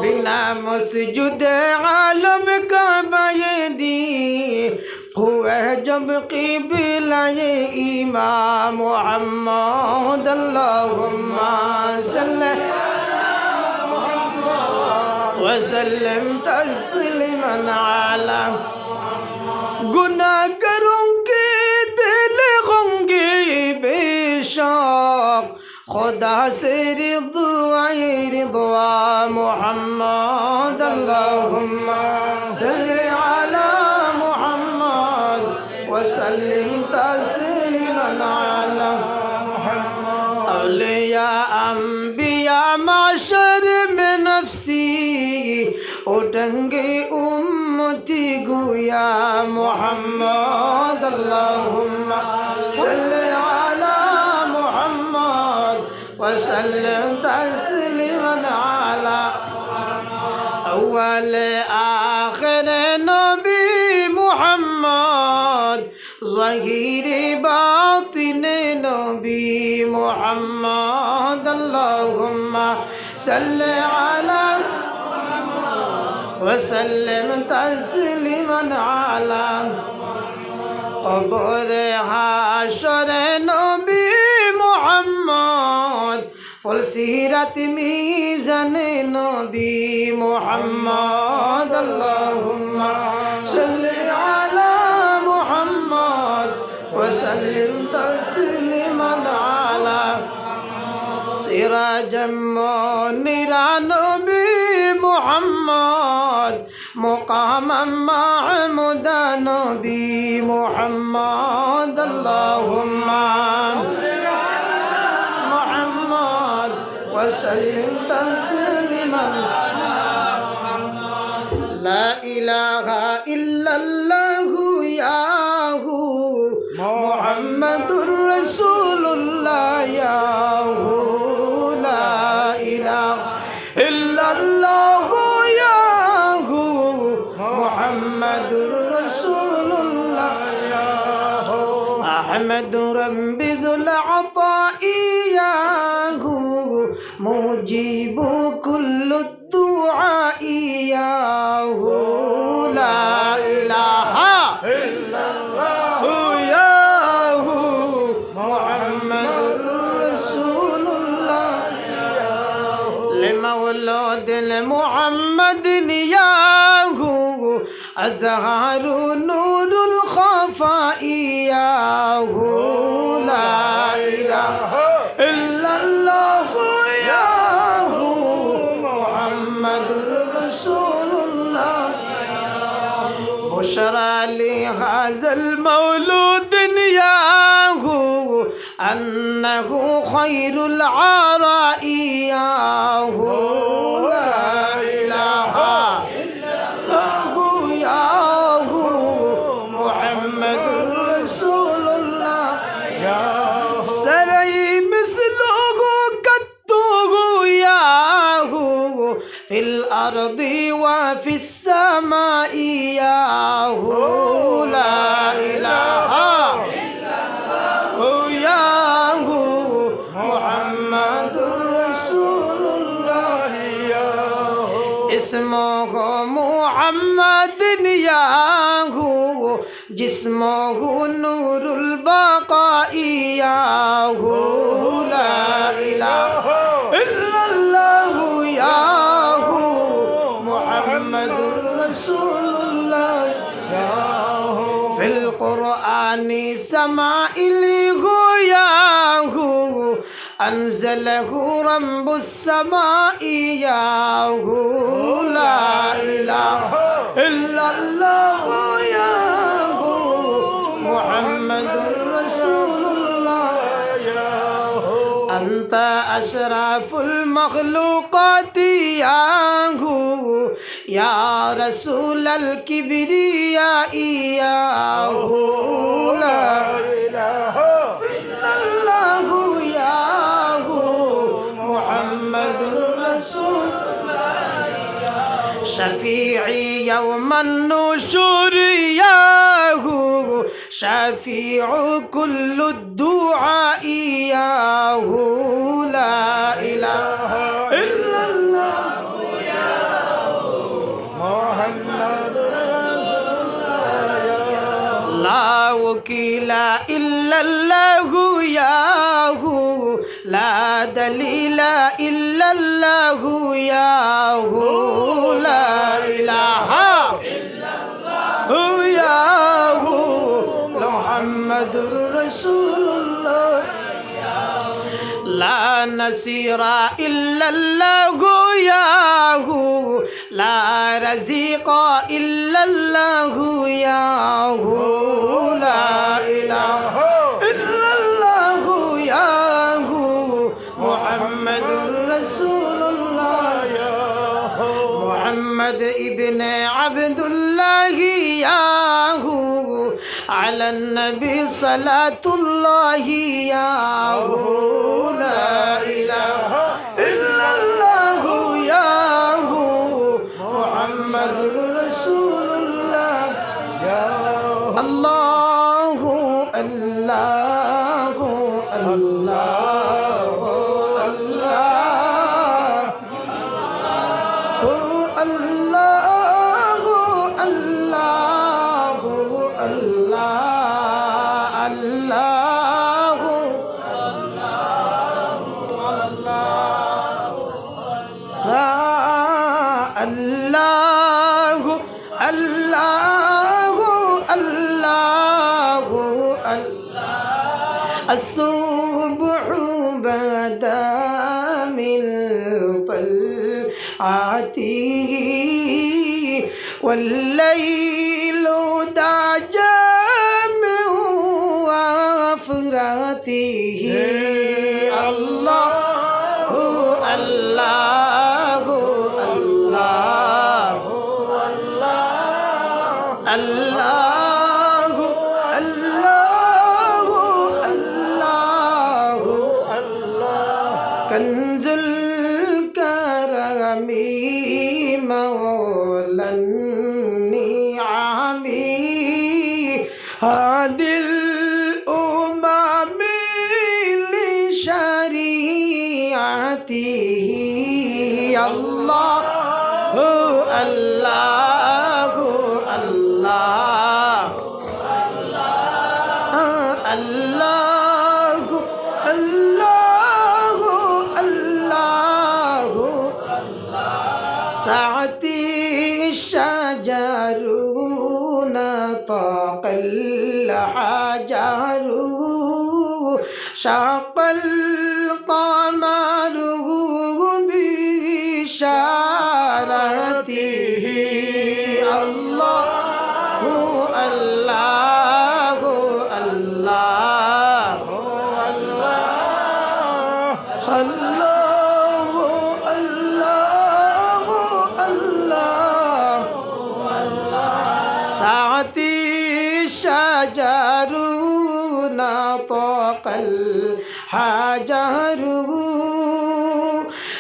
بنا مسجد عالم کعبہ دی ہوا جب قبلہ امام محمد اللہم صلی وسلم تسلیما علی گناہ کروں کے دل گنگے بے شک خدا سے رضوا محمد اللہم صلی علی محمد وسلم تسلیما علی اولیاء انبیاء معاشر میں نفسی اٹھنگے امتی گویا محمد اللہم صلی علی محمد وسلم تسلیما علی اول آخر نبی محمد ظہیر باطن نبی محمد اللہم صلی علی وسلم تسلیما علی قبر حشر نبی محمد فلسیرت میزن نبی محمد اللہم صلی علی محمد وسلم تسلیما علی سراجا منیرا نبی محمد مقاما محمودا نبی محمد اللہم محمد وسلم تسلیما لا الہ الا اللہ یاہو محمد رسول اللہ یاہو لا الہ الا اللہ یاہو محمد رسول اللہ یاہو احمد رب ذو العطاء یاہو مجیب کل الدعاء یاہو لا الہ الا اللہ یاہو محمد رسول اللہ لمولود محمد یاہو أزهار نور الخفاء ياهو لا إله إلا الله ياهو محمد رسول الله بشرى لهذا المولود ياهو أنه خير العراء ياهو لا الأرض وفي السماء ياه لا إله إلا الله ياه محمد رسول الله اسمه محمد ياه جسمه نور البقاء ياه لا إله إلا الله ياه محمد رسول الله في القرآن سمائله ياه أنزله رب السماء ياه لا إله إلا الله ياه محمد رسول الله أنت أشرف المخلوقات ياه يا رسول الكبرياء ياه لا إله إلا الله ياه محمد رسول الله شفيعي يوم النشور ياه شفيع كل الدعاء ياه لا إله إلا الله محمد رسول الله لا وكيل إلا الله ياه لا دليل إلا الله ياه لا إله إلا الله ياه محمد رسول الله لا نصير إلا الله ياه لا رزيق إلا الله ياه لا إله إلا الله ياه محمد رسول الله محمد ابن عبد الله ياه على النبي صلاة الله ياه لا إله إلا الله ياه محمد رسول الله الله الله الله الله الله الله الله الله الله الله الصبح بدا من طلعته والليل دعج من وفراته الله الله الله الله الله الله كنز الكرم مولى النعم هادي الأمم لشريعته الله الله الله الله الله الله ساعتي الشجر نطق الحجر شق القمر بشارته الله الله الله الله الله الله ساعتي الشجر نطق الحجر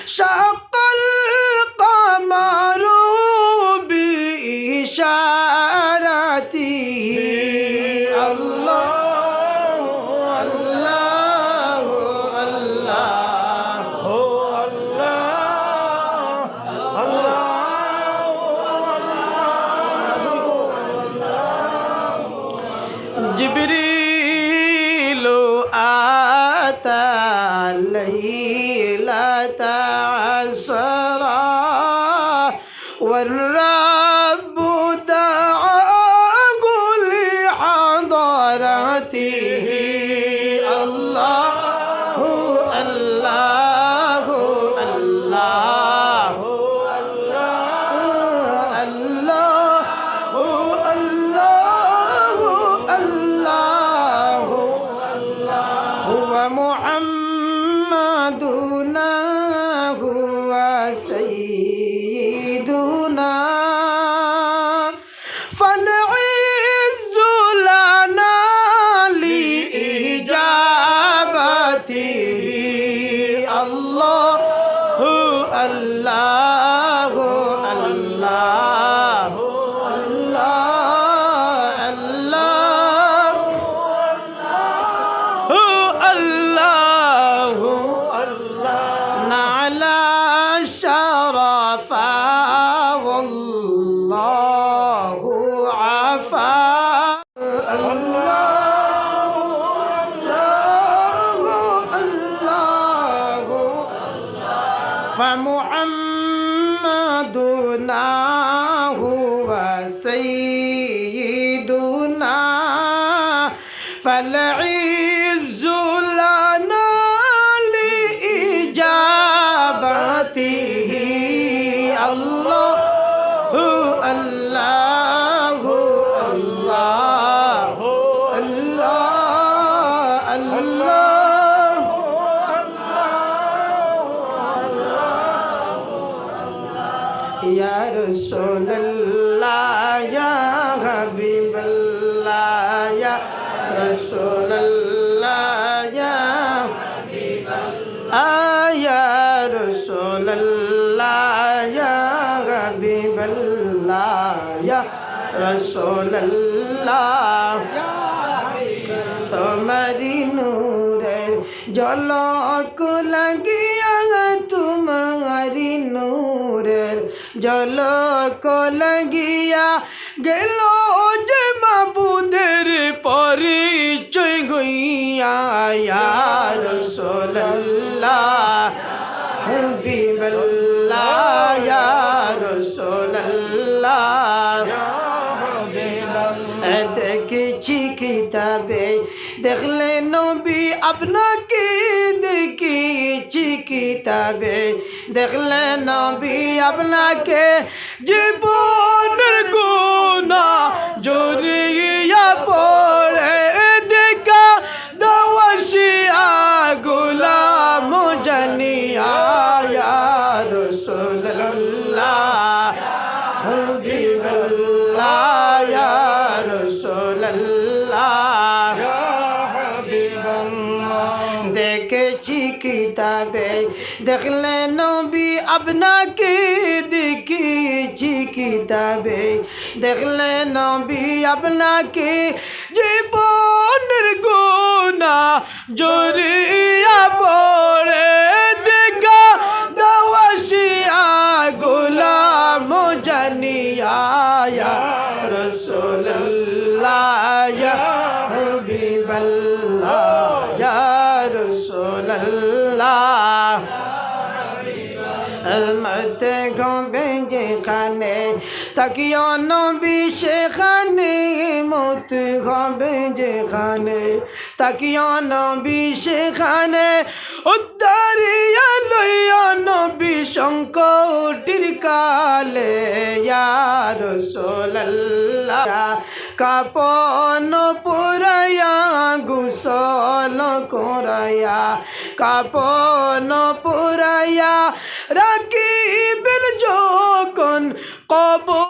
شق القمر تعسرا والرب دعاه لحضرته الله الله الله هو محمدنا هو سيدنا فالعز لنا لإجابته الله الله الله نعلى شرفا والله عفا فمحمدنا هو سيدنا فالعز لنا لإجابته الله الله الله الله الله يا رسول الله يا حبيب الله يا رسول الله يا حبيب الله يا رسول الله يا حبيب الله يا رسول الله তোমারি নূরের ঝলক লাগিয়া তোমারি নূরের ঝলক লাগিয়া গেল যে মাবুদের পরিচয় হইয়া ইয়া রাসূলুল্লাহ হাবিবাল্লাহ ইয়া রাসূলুল্লাহ দেখেছি কিতাবে দেখলে নবী আপনাকে দেখেছি কিতাবে দেখলে নবী আপনাকে জীবনের গুনাহ জড়িয়ে পড়ে দেখা দাওয়াশিয়া গোলাম জানিয়া ইয়া রাসূলুল্লাহ হাবিবাল্লাহ ইয়া রাসূলুল্লাহ দেখেছি কিতাবে দেখলে নবী আপনাকে দেখেছি কিতাবে দেখলে নবী আপনাকে জীবনের গুনাহ জড়িয়ে পড়ে দেখা দাওয়াশিয়া গোলাম জানিয়া ইয়া রাসূলুল্লাহ ইয়া হাবিবাল্লাহ ইয়া রাসূলুল্লাহ মতে গবে যেখানে তাকিও নবী সেখানে মত গবে যেখানে তাকিও নবী সেখানে উদ্ধারিয়া লইয়া নবী সংকটের কালে ইয়া রাসূলুল্লাহ কাপন পুরায়া গোসল করায়া কাপন পুরায়া রাখিবেন যখন কবর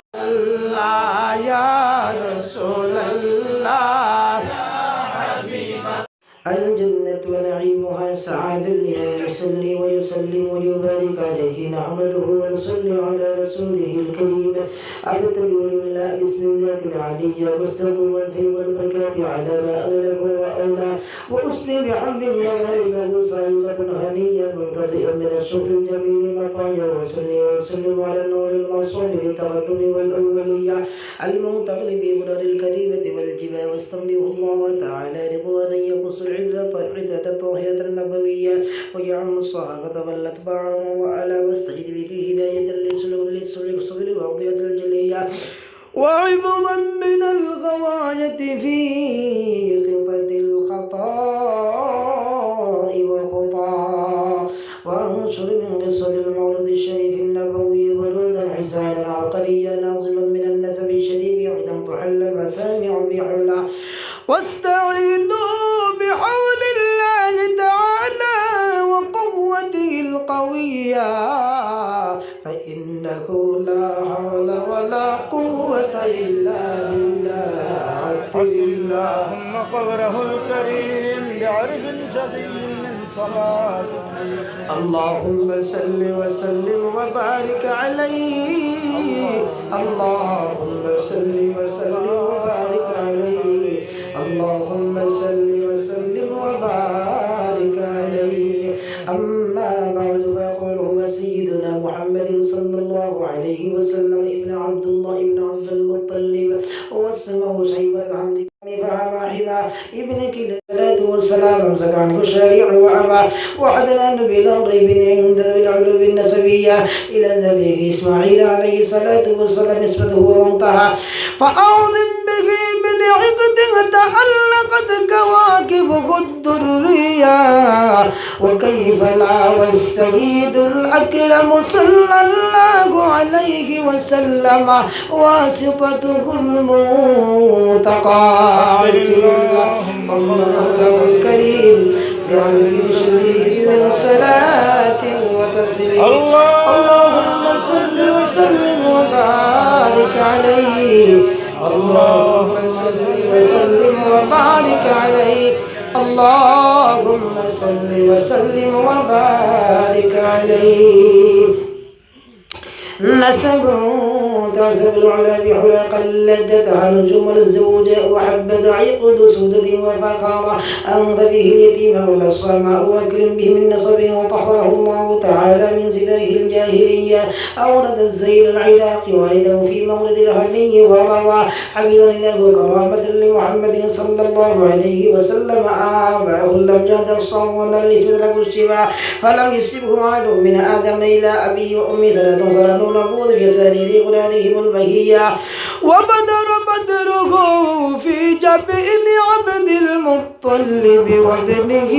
ইয়া রাসূলুল্লাহ الجنة ونعيمها سعادة لمن يصلي ويسلم ويبارك عليه نعمده ونصلي على رسوله الكريم أبتدئ لله بسم الله العلي مستضوا في والبركات على ما أغلق وأولى وأسلم بحمد الله له صيغة هنية منتظئا من الشكر الجميل المطايا وسلم على النور الموصول بالتقدم والأولية المنتقل في غرر الكريمة والجبال واستملئ الله تعالى رضوانا يقص العزة الطاهرة النبوية ويعم الصحابة والأتباع وعلى واستجد بك هداية للسلوك الصبر وأوضية الجلية وعبضا من الغواية في خطة الخطاء وخطا وأنشر من قصة المولد الشريف النبوي بلودا حسانا عقليا ناظما من النسب الشريف عدا تحل المسامع بحلا واستعينوا بحول الله تعالى وقوته القوية فإنه لا حول ولا قوة إلا بالله اللهم قبره الكريم بعرف شديد من صلاة اللهم صل وسلم وبارك عليه اللهم صل وسلم وبارك عليه اللهم صل وسلم وبارك عليه أما بعد فيقول هو سيدنا محمد صلى الله عليه وسلم ابن عبد الله ابن عبد المطلب واسمه شيبة الحمد فأبا حما ابن كلا الصلاة والسلام أمسك عنه الشريع وأبا وعدنا بلا ريب عند بالعلوم النسبية إلى ذبيه إسماعيل عليه الصلاة والسلام نسبته ومنتهى فأعظم به من عقد تألقت كواكبه الدرية وكيف لا والسيد الأكرم صلى الله عليه وسلم واسطته المنتقى عجل اللهم قوله الكريم بعلم شديد من صلاة وتسليم اللهم صل وسلم وبارك عليه اللهم صل وسلم وبارك عليه اللهم صل وسلم وبارك عليه نسبه تعزب العلا بحلا قلدتها نجوم الزوج وحبت عقد سودة وفخارة أنت به اليتيم ولا الصماء وأكرم به من نصب وطهره الله تعالى من سفاه الجاهلية أورد الزين العراق والده في مولد الهني وروى حفظا الله وكرامة لمحمد صلى الله عليه وسلم آباءه لم جاد الصون الاسم له الشفاء فلم يسبه عدو من آدم إلى أبي وأمي ثلاث نبوذ في سرير غلالهم البهية وبدر بدره في جبين عبد المطلب وابنه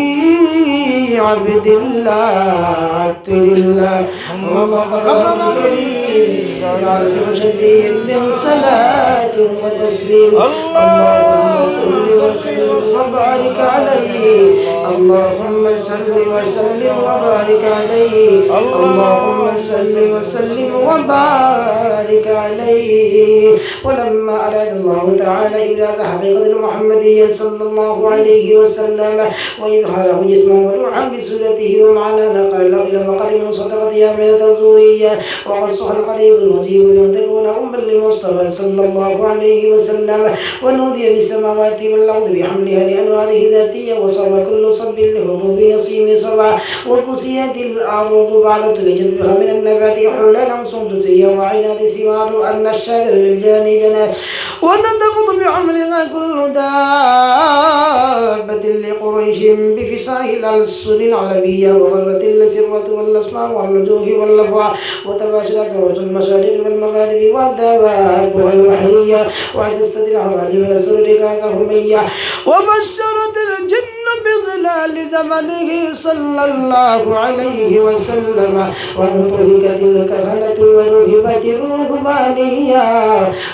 عبد الله عبد الله ومقرب الكريم بعرف شديد من صلاة وتسليم اللهم صل وسلم وبارك عليه اللهم صل وسلم وبارك عليه اللهم صل وسلم وبارك عليه ولما أراد الله تعالى إبراز حقيقة المحمدية صلى الله عليه وسلم وإظهاره جسما وروحا بسورته ومعنى نقل له إلى مقام صدقة يامنة الزورية وقصها القريب المجيب بأن تكون أما لمصطفى صلى الله عليه وسلم ونودي بالسماوات والأرض بحملها لأنواره ذاتية وصبا كل صب لهبوب نصيم صبا وكسيت الأرض بعد تلجت بها من النبات حولا سندسية وعينات سمار أن الشجر للجاني جنات ونتقض بعملها كل دابة لقريش بفصاح الألسن العربية وغرة السرة والأصنام والوجوه واللفظ وتباشرت عوج المشارق والمغارب والدواب والبحرية واعتست العوالم نسر كاسهمية وبشرت الجن بظلال زمنه صلى الله عليه وسلم وانطلقت الكهنة ورهبت الرهبانية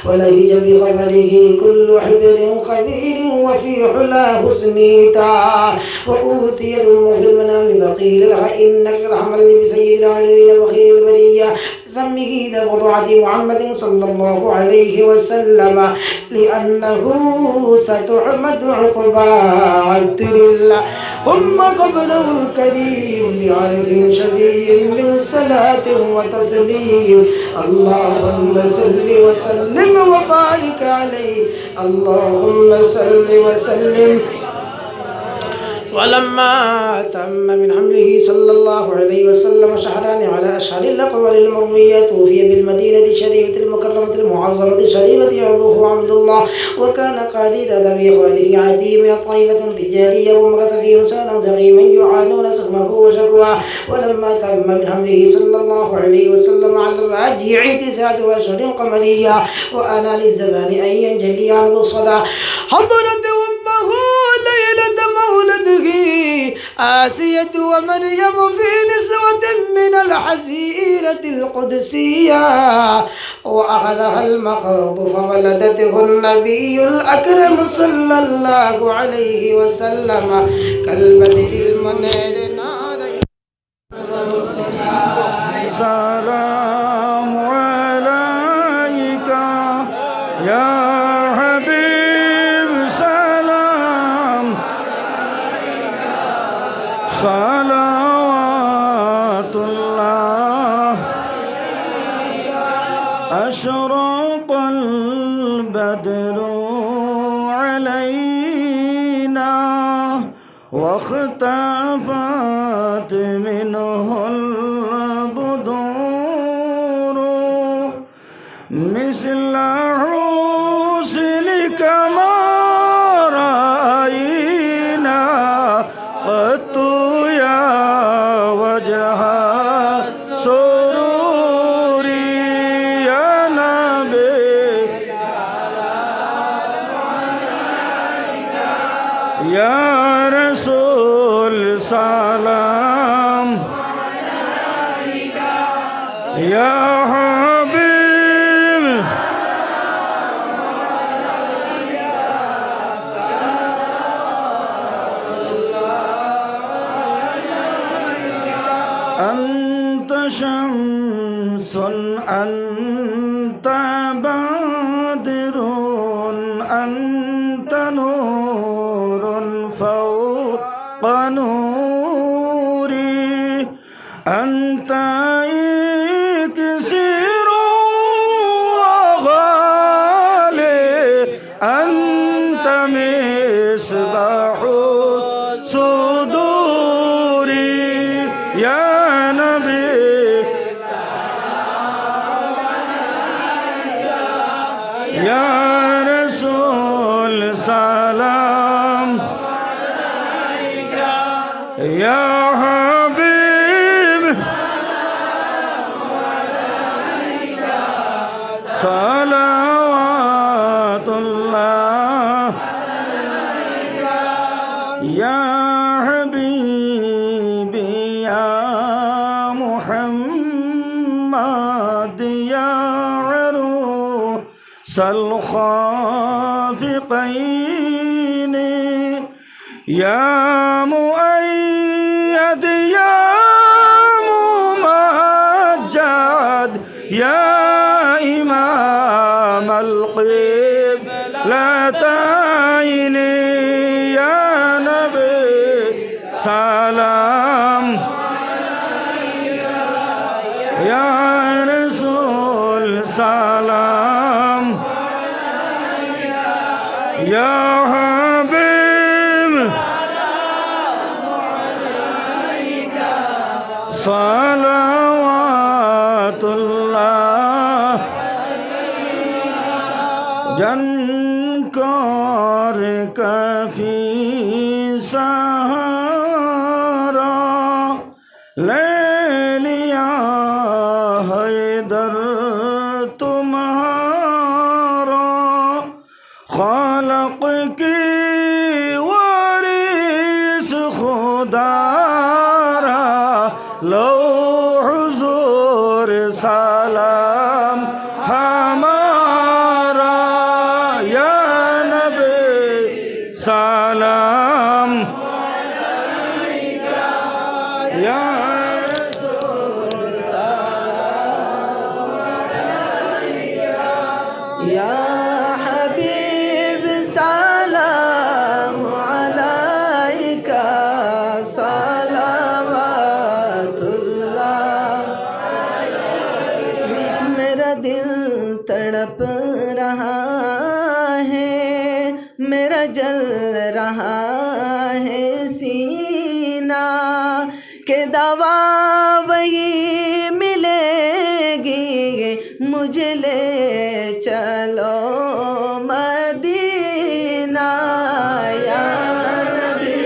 ولهج بخبره كل حبر خبير وفي حلا حسنيتا وأوتي الأم في المنام بقيل لها إنك رحمة بسيد العالمين وخير البرية سمه ذا بضعة محمد صلى الله عليه وسلم لأنه ستحمد عقبى عدل الله ثم قبله الكريم بعرف شديد من صلاة وتسليم اللهم صل وسلم وبارك عليه اللهم صل وسلم ولما تم من حمله صلى الله عليه وسلم شهران على أشهر الأقوال المروية توفي بالمدينة الشريفة المكرمة المعظمة الشريفة أبوه عبد الله، وكان قادة أبي خاله عدي من طائفة تجارية، ومكث فيهم سنة زعيما يعانون سقمه وشكواه. ولما تم من حمله صلى الله عليه وسلم على الراجع 9 أشهر قمرية، وأنا للزمان أن ينجلي عنه الصدى، حضرت أمه ليلة مولده آسية ومريم في نسوة من الحزيرة القدسية، وأخذها المخاض فولدته النبي الأكرم صلى الله عليه وسلم كالبدر المنير نارا. سلام عليك يا حبيب، سلام صلوات الله. أشرق البدر علينا واختفت منه البدور، مثل حسنك ما رأينا قط يا وجه سروري يا نبي يا رسول سلام يا حبيب أنت شمس أنت بدر أنت نور فوق نوري، أنت إكسير وغالي، أنت مصباح صدوري يا نبي يا رسول سلام يا حبيب صلوات الله. يا حبيبي يا محمد يا عروس الخافقين، يا مؤيد يا ممجد يا إمام القبلتين يا نبي سلام يا رسول سلام يا حبيب صلوات الله. جنکار کفی سہارا لے لیا حیدر تمہارا، خالق کی وارث خدا را لو حضور سلام ہمارا یا نبی سلام یا يا حبيب سلام عليك صلوات الله. मेरा दिल तड़प रहा है मेरा जल रहा है सीना के दवा वही मिलेगी मुझे ले चलो मदीना या नबी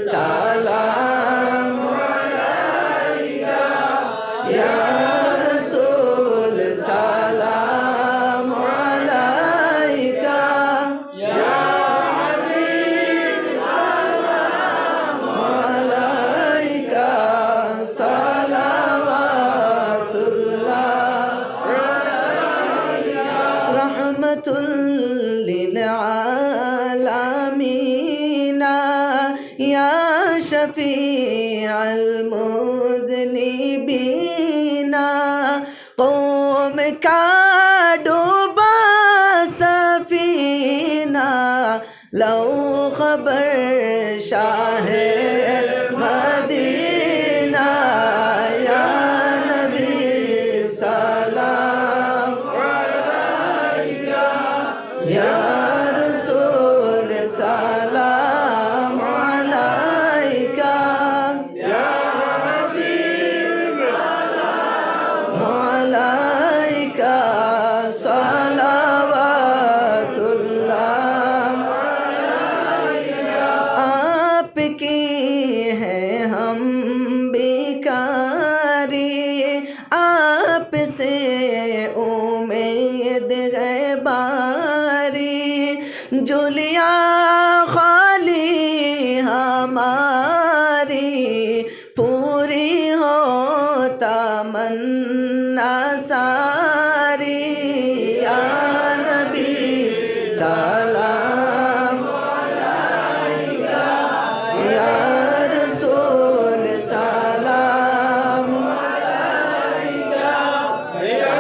सलाम अलैका या रसूल सलाम अलैका या हबीब सलाम अलैका सलावतुल्लाह रहमतुल लिल आलमीन या शफीअल मुज़निबीन कौम का डूबा सफीना लो खबर शाह मदीना या नबी सलाम अलैका या रसूल सलाम अलैका या हबीब सलाम अलैका सलावतुल्लाह आपकी है हम बेकारी आपसे उम्मीद है बारी जुलिया खाली हमारी पूरी हो तमन्ना सारी या नबी सलाम अलैका या रसूल सलाम अलैका या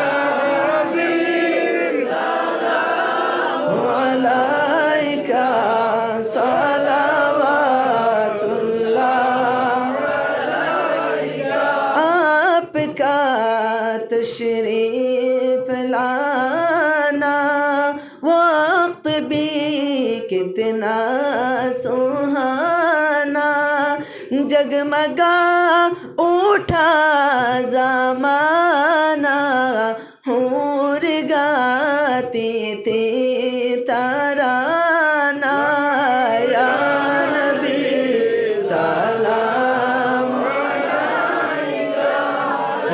हबीब सलाम अलैका सलावतुल्लाह आपका तशरीफ लाना वक्त भी कितना सुहाना जगमगा उठा ज़माना हूर गाती थी तराना या नबी सलाम अलैका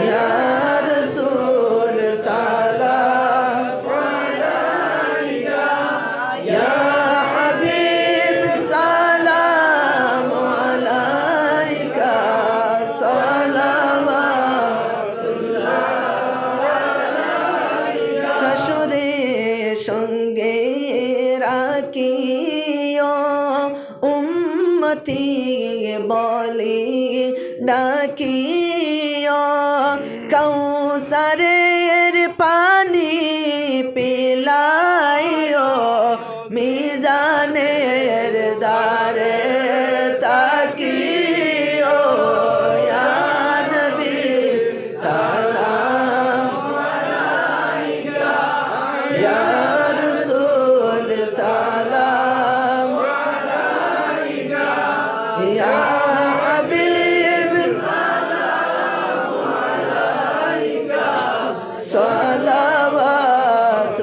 या रसूल सलाम अलैका या हबीब सलाम अलैका सलावतुल्लाह हशरे সঙ্গে রাখিও উম্মতি বলি ডাকিও কৌসরের পানি পিলাইও মিজানের দ্বারে তাকিও ইয়া নবী সালাম আলাইকা ইয়া রসূল সালাম আলাইকা ইয়া হাবিব সালাম আলাইকা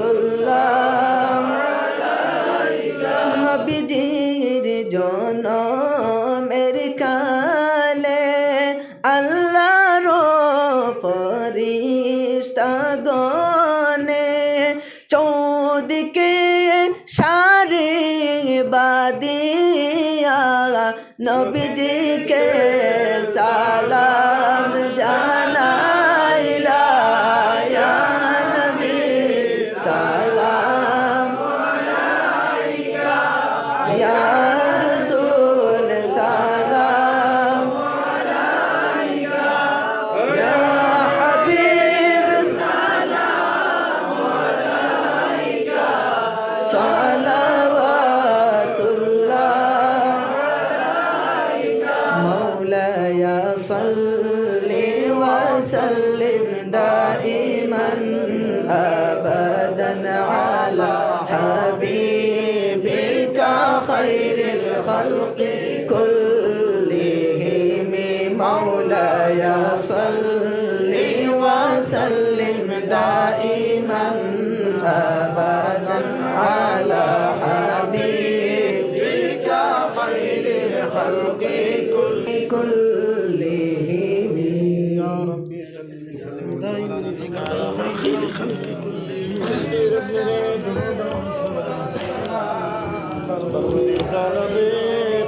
সালাওয়াতুল্লাহ আলাইকা নবীজির জনমের কালে আল্লাহর ফরিশতাগণে চৌদিকে সারে বাদিয়া নবীজিকে সালাম জানাইলা ইয়া নবী সালাম আলাইকা ইয়া রাসূল সালাম আলাইকা ইয়া হাবিব সালাম আলাইকা সালাওয়াতুল্লাহ আলাইকা মাওলায়া সাল্লি ওয়া সাল্লিম দাইমান আবাদান আলা হাবিবি الخلق كلهم مولاي صل وسلم دائما أبدا على حبيبك خير الخلق كلهم يا ربي صل وسلم دائما على خير الخلق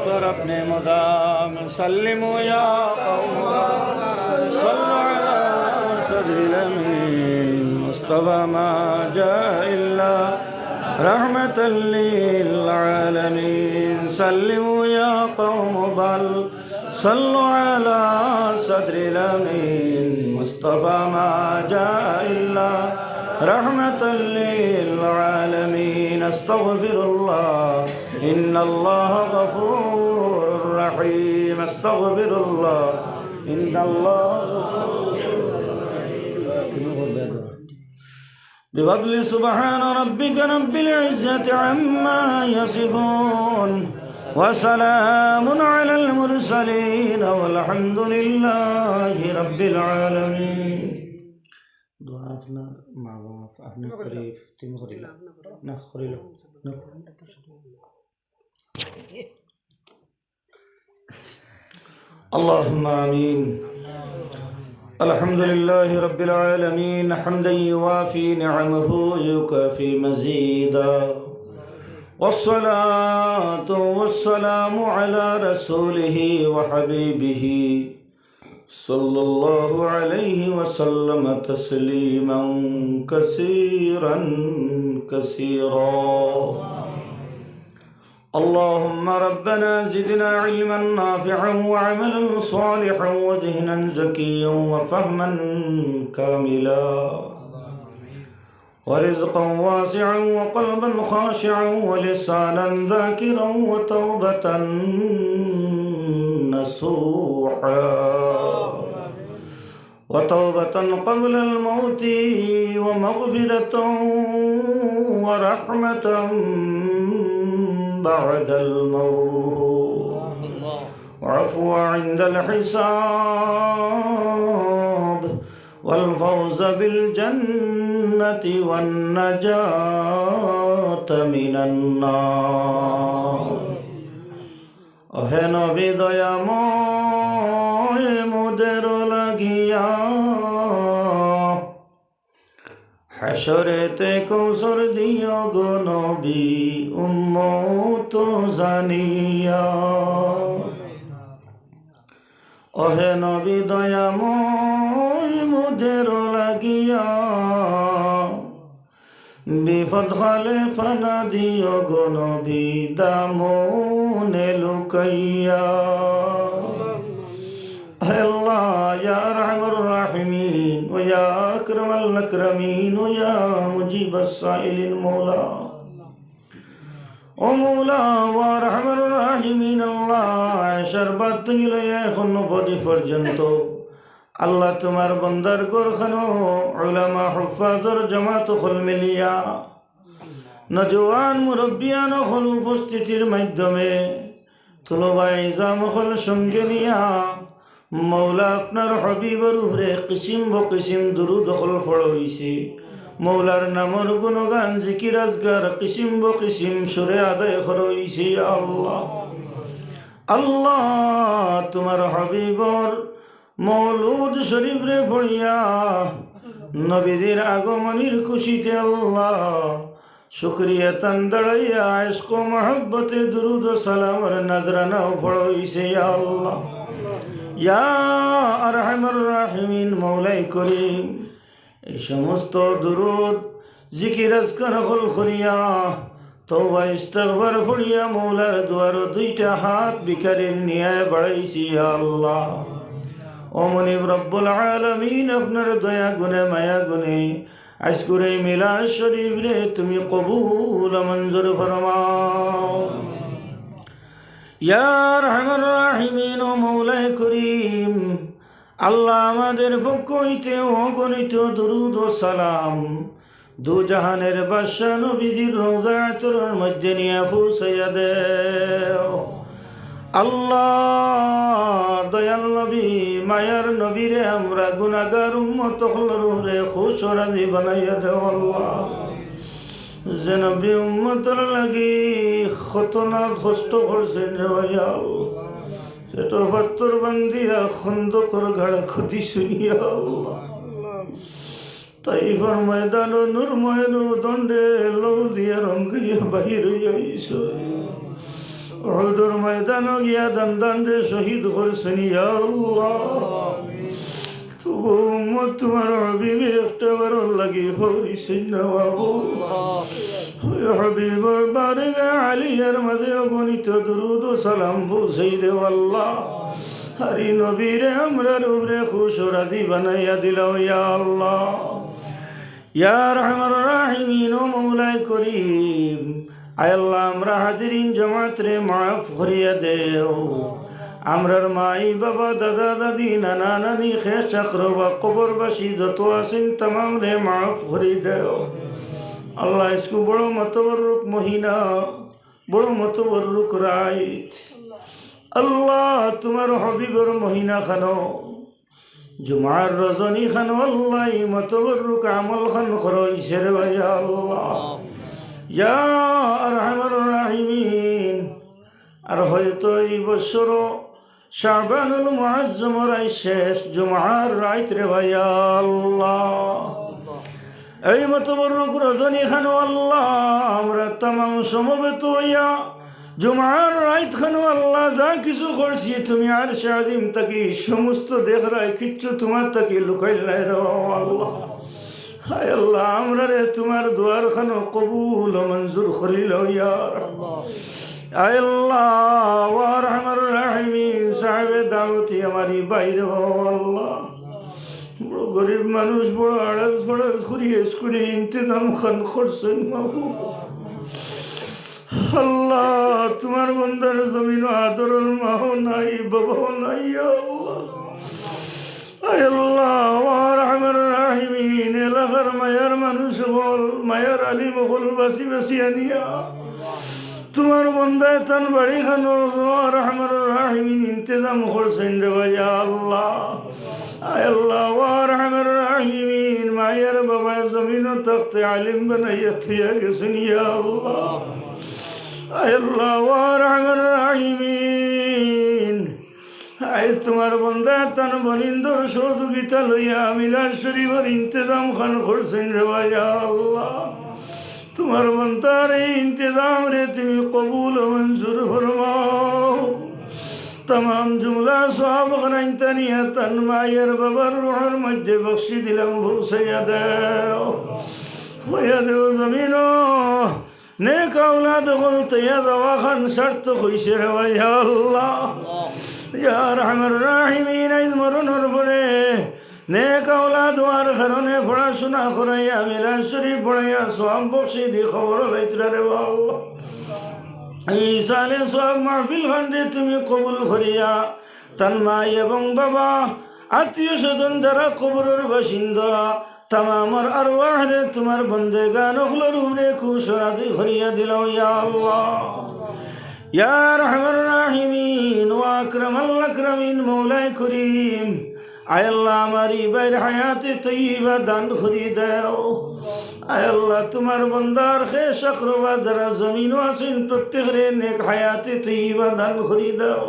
पर अपने मुदाम सल्लिमो या मुस्तफा मा जा इल्ला रहमतल लिल आलमीन सल्लिमो या कौम बल सल्लु अला सदरिल अमीन मुस्तफा मा जा इल्ला रहमतल लिल आलमीन अस्तगफिरुल्लाह इन्नल्लाह गफूरुर रहीम अस्तगफिरुल्लाह इन्नल्लाह بفضل سبحان ربك رب العزة عما يصفون وسلام على المرسلين والحمد لله رب العالمين دعاءنا مع بعض احنا قريب تم قريب نخرج اللهم آمين الحمد لله رب العالمين حمدا يوافي نعمه ويكافي مزيدا والصلاة والسلام على رسوله وحبيبه صلى الله عليه وسلم تسليما كثيرا كثيرا اللهم ربنا زدنا علما نافعا وعملا صالحا وذهنا زكيا وفهما كاملا ورزقا واسعا وقلبا خاشعا ولسانا ذاكرا وتوبة نصوحا وتوبة قبل الموت ومغفرة ورحمة بعد الموت وعفو عند الحساب والفوز بالجنة والنجاة من النار أهنا بديامي مدر لغيا হাসরেতে কৌসর দিও গো নবী উম্মত জানিয়া ওহে নবী দয়াময় মুদের লাগিয়া বিপদ হলে ফানা দিও গো নবী দামনে লুকাইয়া الله يا أرحم الراحمين ويا أكرم الأكرمين ويا مجيب السائل المولى ومولى وأرحم الراحمين الله شربت إليه خنبدي فرجنت الله تمار بندر گرخنو علماء حفاظر جماعت خل ملیا নজওয়ান মুরব্বিয়ান হল উপস্থিতির মাধ্যমে তুলবা ইজাম হল সঙ্গে নিয়া মৌলা আপনার হবিবর উপরে কিসিম বকিসিম দুরুদ হল ফড় হইছে মৌলার নামর গুণগান জিকির আজগার কিসিম বকিসিম সুরে আদায় করা হইছে আল্লাহ আল্লাহ তোমার হবিবর মৌলুদ শরীফ রে পড়িয়া নবীদের আগমনের খুশিতে আল্লাহ শুকরিয়া তান দাঁড়াইয়া ইশক ও মহব্বতে দুরুদ ও সালামের নজরানাও পড়া হইছে আল্লাহ ইয়া আরহামার রাহিমিন মৌলাই করিম এই সমস্ত দুরুদ জিকির আজকার হল করিয়া তওবা ইস্তিগফার পড়িয়া মৌলার দুয়ার দুইটা হাত ভিখারির নিয়ায় বাড়াইছি আল্লাহ ও মুনিব রব্বুল আলামিন আপনার দয়া গুণে মায়া গুণে আজকের এই মিলাদ শরীফ রে তুমি কবুল মঞ্জুর ফরমাও ইয়া আরহামার রাহিমিন ও মৌলাই করিম আল্লাহ আমাদের পক্ষ হইতে অগণিত দুরুদ ও সালাম দু জাহানের বাদশা নবীজির রওজা আতরের মধ্যে নিয়ে পৌঁছাইয়া দেও আল্লাহ দয়াল নবী মায়ার নবীরে আমরা গুনাহগার উম্মত হলরে খুশ রাজি বানাইয়া দেও আল্লাহ। যে নবী উম্মতর লাগি খতনা কষ্ট করছেন রে ভাইয়া সেটা বাত্তর বান্দিয়া খন্দকর গাড়া ক্ষতি শুনিয়া আল্লাহ। তাইফার ময়দান নূর ময়ের দণ্ডে লৌ দিয়া রঙ্গিয়া বাহির হইয়াইছ। উহুদের ময়দান গিয়া দান্ডে শহীদ করছেন ইয়া আল্লাহ। তবু উম্মত তোমার হাবিবে একটা বার লাগি হইছেন না বাবু। হাবিবর বারেগা আলিয়ার মাঝে অগণিত দুরুদ ও সালাম পৌঁছাই দেও আল্লাহ। হারি নবীরে আমরা রূপরে খুশ রাজি বানাইয়া দিলাও ইয়া আল্লাহ। ইয়া রহমান রাহিমিন ও মৌলাই করিম আয় আল্লাহ আমরা হাজিরিন জামাত রে মাফ করিয়া দেও। আমরার মাই বাবা দাদা দাদি নানা নানি খেস চাকর বা কবরবাসী যত আছেন তামাম রে মাফ করি দেও আল্লাহ। ইসকু বড় মতবরুক মহিনা বড় মতবরুক রাইত আল্লাহ। তোমার হবিবর মহিনা খানো জুমার রজনী খানো আল্লাহ মতবরুক আমল খান খরইছে রে ভাইয়া আল্লাহ। ইয়া আরহামার রাহিমিন আর হয়তো এই বছর শাবানুল মুআজ্জমর শেষ জুমার রাত রে ভাইয়া আল্লাহ। এই মতবরুক রজনী খানো আল্লাহ আমরা তামাম সমবেত হইয়া জুমার রাত খানো আল্লাহ যা কিছু করছি তুমি আর শাদিম তাকি সমস্ত দেখরাই কিচ্ছু তোমার তাকি লুকাইল নাই রে আল্লাহ। হায় আল্লাহ আমরা রে তোমার দুয়ার খানো কবুল ও মঞ্জুর করিল ইয়া আল্লাহ। আয় আল্লাহ ওয়া রহমান রাহিমিন সাহেবে দাওয়াতি আমারি বাইরে আল্লাহ। বড় গরিব মানুষ বড় আড়াল ফড়াল করিয়ে ইন্তজাম খান করছেন মাহবুব আল্লাহ। তোমার বন্দার জমিন আদরের মাও নাই বাবাও নাই আল্লাহ। আয় আল্লাহ ওয়া রহমান রাহিমিন এলাকার মায়ার মানুষ হল মায়ার আলিম হল বাসি বাসি আনিয়া তোমার বন্দায় তান বাড়ি খানো রহমান রাহিমিন ইন্তজাম করছেন রে ভাইয়া আল্লাহ। আয় আল্লাহ ওয়া রহমান রাহিমিন মায়ের বাবার জমিন তখতে আলিম বানাইয়া থিয়া গেছেন ইয়া আল্লাহ। আয় আল্লাহ ওয়া রহমান রাহিমিন আয় তোমার বন্দা তান বনিন্দর সহযোগিতা লইয়া মিলাদ শরীফের ইন্তজাম খান করছেন রে ভাইয়া আল্লাহ। তোমার বন্দার এই ইন্তজাম রে তুমি কবুল ও মঞ্জুর ফরমাও। तमाम जुमला सवाब खनाइंतानिया तन मायर बाबर रूहर मध्य बख्शी दिलम भूसैया देव खोया देव जमीनो नेक औलाद गलत या दवाखान शर्त खुशी रवा या अल्लाह या रहमान राहिमीन इस मरुनर बने नेक औलाद वार खरने पढ़ा सुना खुराया मिलाद शरीफ पढ़ाया सवाब बख्शी दी खबर लैत्रा रवा अल्लाह साले सब महफिल खंडे तुम्हें कबूल करिया तन माई एवं बाबा आत्मीय स्वजन जरा कबरेर बासिंदा तमामर अरवाह रे तुम्हार बंदेगान ओखलर उपरे खुशरादी करिया दिलाओ या अल्लाह या रहमान राहिमीन व अकरमल अकरमीन मौला करीम आय अल्लाह हमारी बैर हयाते तय्यबा दान करी देओ आय अल्लाह तुम्हार बंदार खे शकरवा जरा जमीन आसिन प्रत्येक रे नेक हयाते तय्यबा दान करी देओ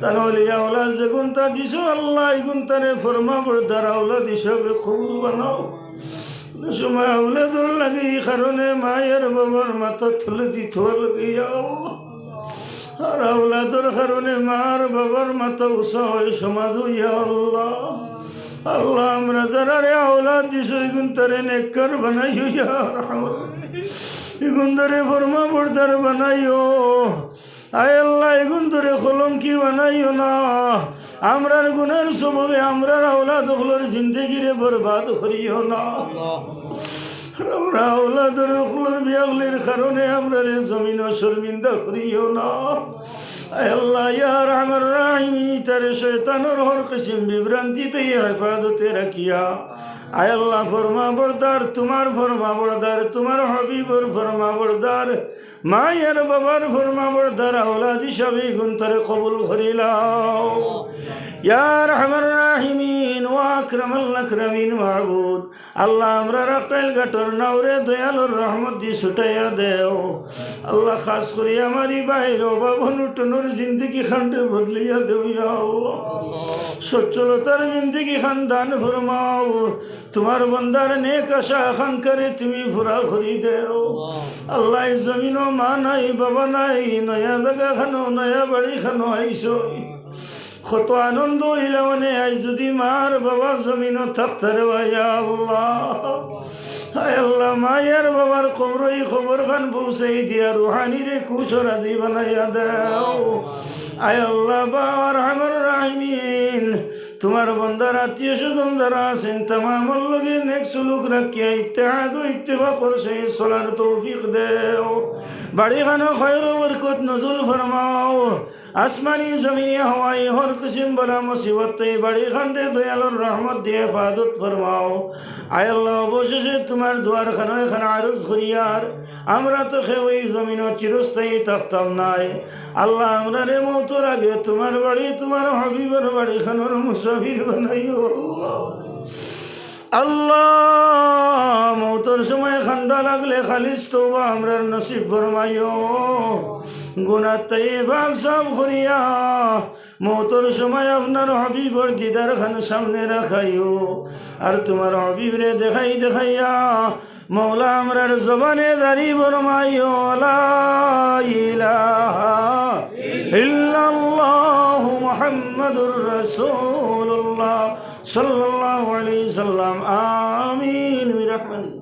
तनोलिया औलाद जगुनता दिसो अल्लाह इगुनता ने फरमा बरदार औलाद हिसाबे कबूल बनाओ नशमा औलादर लगी खरने मायर बाबर माथा थले दिथो लगी या अल्लाह আর আওলাদের কারণে মার বাবার মাথা উঁচা হয়ে সমাধু ইয়া আল্লাহ আল্লাহ আমরা যারা রে আওলাদ দিছো এগুন তারে নেককার বানাইও ইয়া রহমান এগুন তারে ফরমা বরদার বানাইও আয় আল্লাহ এগুন তারে কলঙ্কি বানাইও না আমরার গুনার সববে আমরার আওলাদ হলর জিন্দেগিরে বরবাদ করিও না আমরা আওলাদের ওখলর বিয়াগলির কারণে আমরা রে জমিন শর্মিন্দা করিও না আল্লাহ ইয়া রহমান রাহিম তারে শয়তানের হর কিসম বিভ্রান্তিতে হেফাজতে রাখিয়া আয় আল্লাহ ফরমা বরদার, তোমার ফরমা বরদার, তোমার হাবিবর ফরমা বরদার, মায়ের বাবার ফরমা বরদার আওলাদ হিসাবে গুন্তরে কবুল করিলাও। ইয়া রহমান রাহিমিন ওয়া আকরামাল আকরামিন মাহবুদ, আল্লাহ আমরা রাখাইল ঘাটর নাওরে দয়ালুর রহমত দি ছুটাইয়া দেও। আল্লাহ খাস করি আমারই বাইর বাবনুটনুর জিন্দগি খানটে বদলিয়া দেও ইয়া আল্লাহ। সচ্ছলতার জিন্দগি খান দান ফরমাও। তোমার বন্দার নেক আশা আকাঙ্ক্ষারে তুমি পুরা করি দেও। আল্লাহ জমিনও মা নাই বাবা নাই, নয়া জায়গা খানো নয়া বাড়ি খানো আইসো। কত আনন্দ হইলে মানে আজ যদি মার বাবা জমিনও থাকতারে ভাইয়া আল্লাহ। হায় আল্লাহ মায়ের বাবার খবর খবর খান পৌঁছাই দিয়া রুহানিরে কুশরা দি বানাইয়া দেও। আয় আল্লাহ বাবার রহমান রাহিমিন, তোমার বন্দার আত্মীয় স্বজন যারা আছেন তামামর লগে নেক সুলুক রাখিয়া ইত্তেহাদ ও ইত্তেফাক করছে চলার তৌফিক দেও। বাড়ি খানো খয়র বরকত নজুল ফরমাও। আসমানি জমিনি হওয়াই হর কিসিম বলা মুসিবত বাড়ি খান্ডে দয়ালুর রহমত দিয়ে হেফাজত ফরমাও। আয় আল্লাহ অবশেষে তোমার দুয়ার খানো এখানে আরজ করিয়ার আমরা তো খেয়ে ওই জমিনও চিরস্থায়ী থাকতাম নাই। আল্লাহ আমরা রে মৌতর আগে তোমার বাড়ি তোমার হাবিবের বাড়ি খানোর মুসাফির বানাইও আল্লাহ। আল্লাহ মৌতর সময় খান্দা লাগলে খালিস তওবা আমরার নসিব ফরমাইও। গুনাহ তাইয়্যিবাক সব করিয়া মৌতর সময় আপনার হাবিবর দিদার খান সামনে রাখাইও। আর তোমার হাবিবরে দেখাই দেখাইয়া মৌলা আমরার জবানে দাঁড়ি ফরমাইও। লা ইলাহা ইল্লাল্লাহু মুহাম্মাদুর রাসূলুল্লাহ সাল্লাল্লাহু আলাইহি সাল্লাম। আমিন বিরহমাতিক।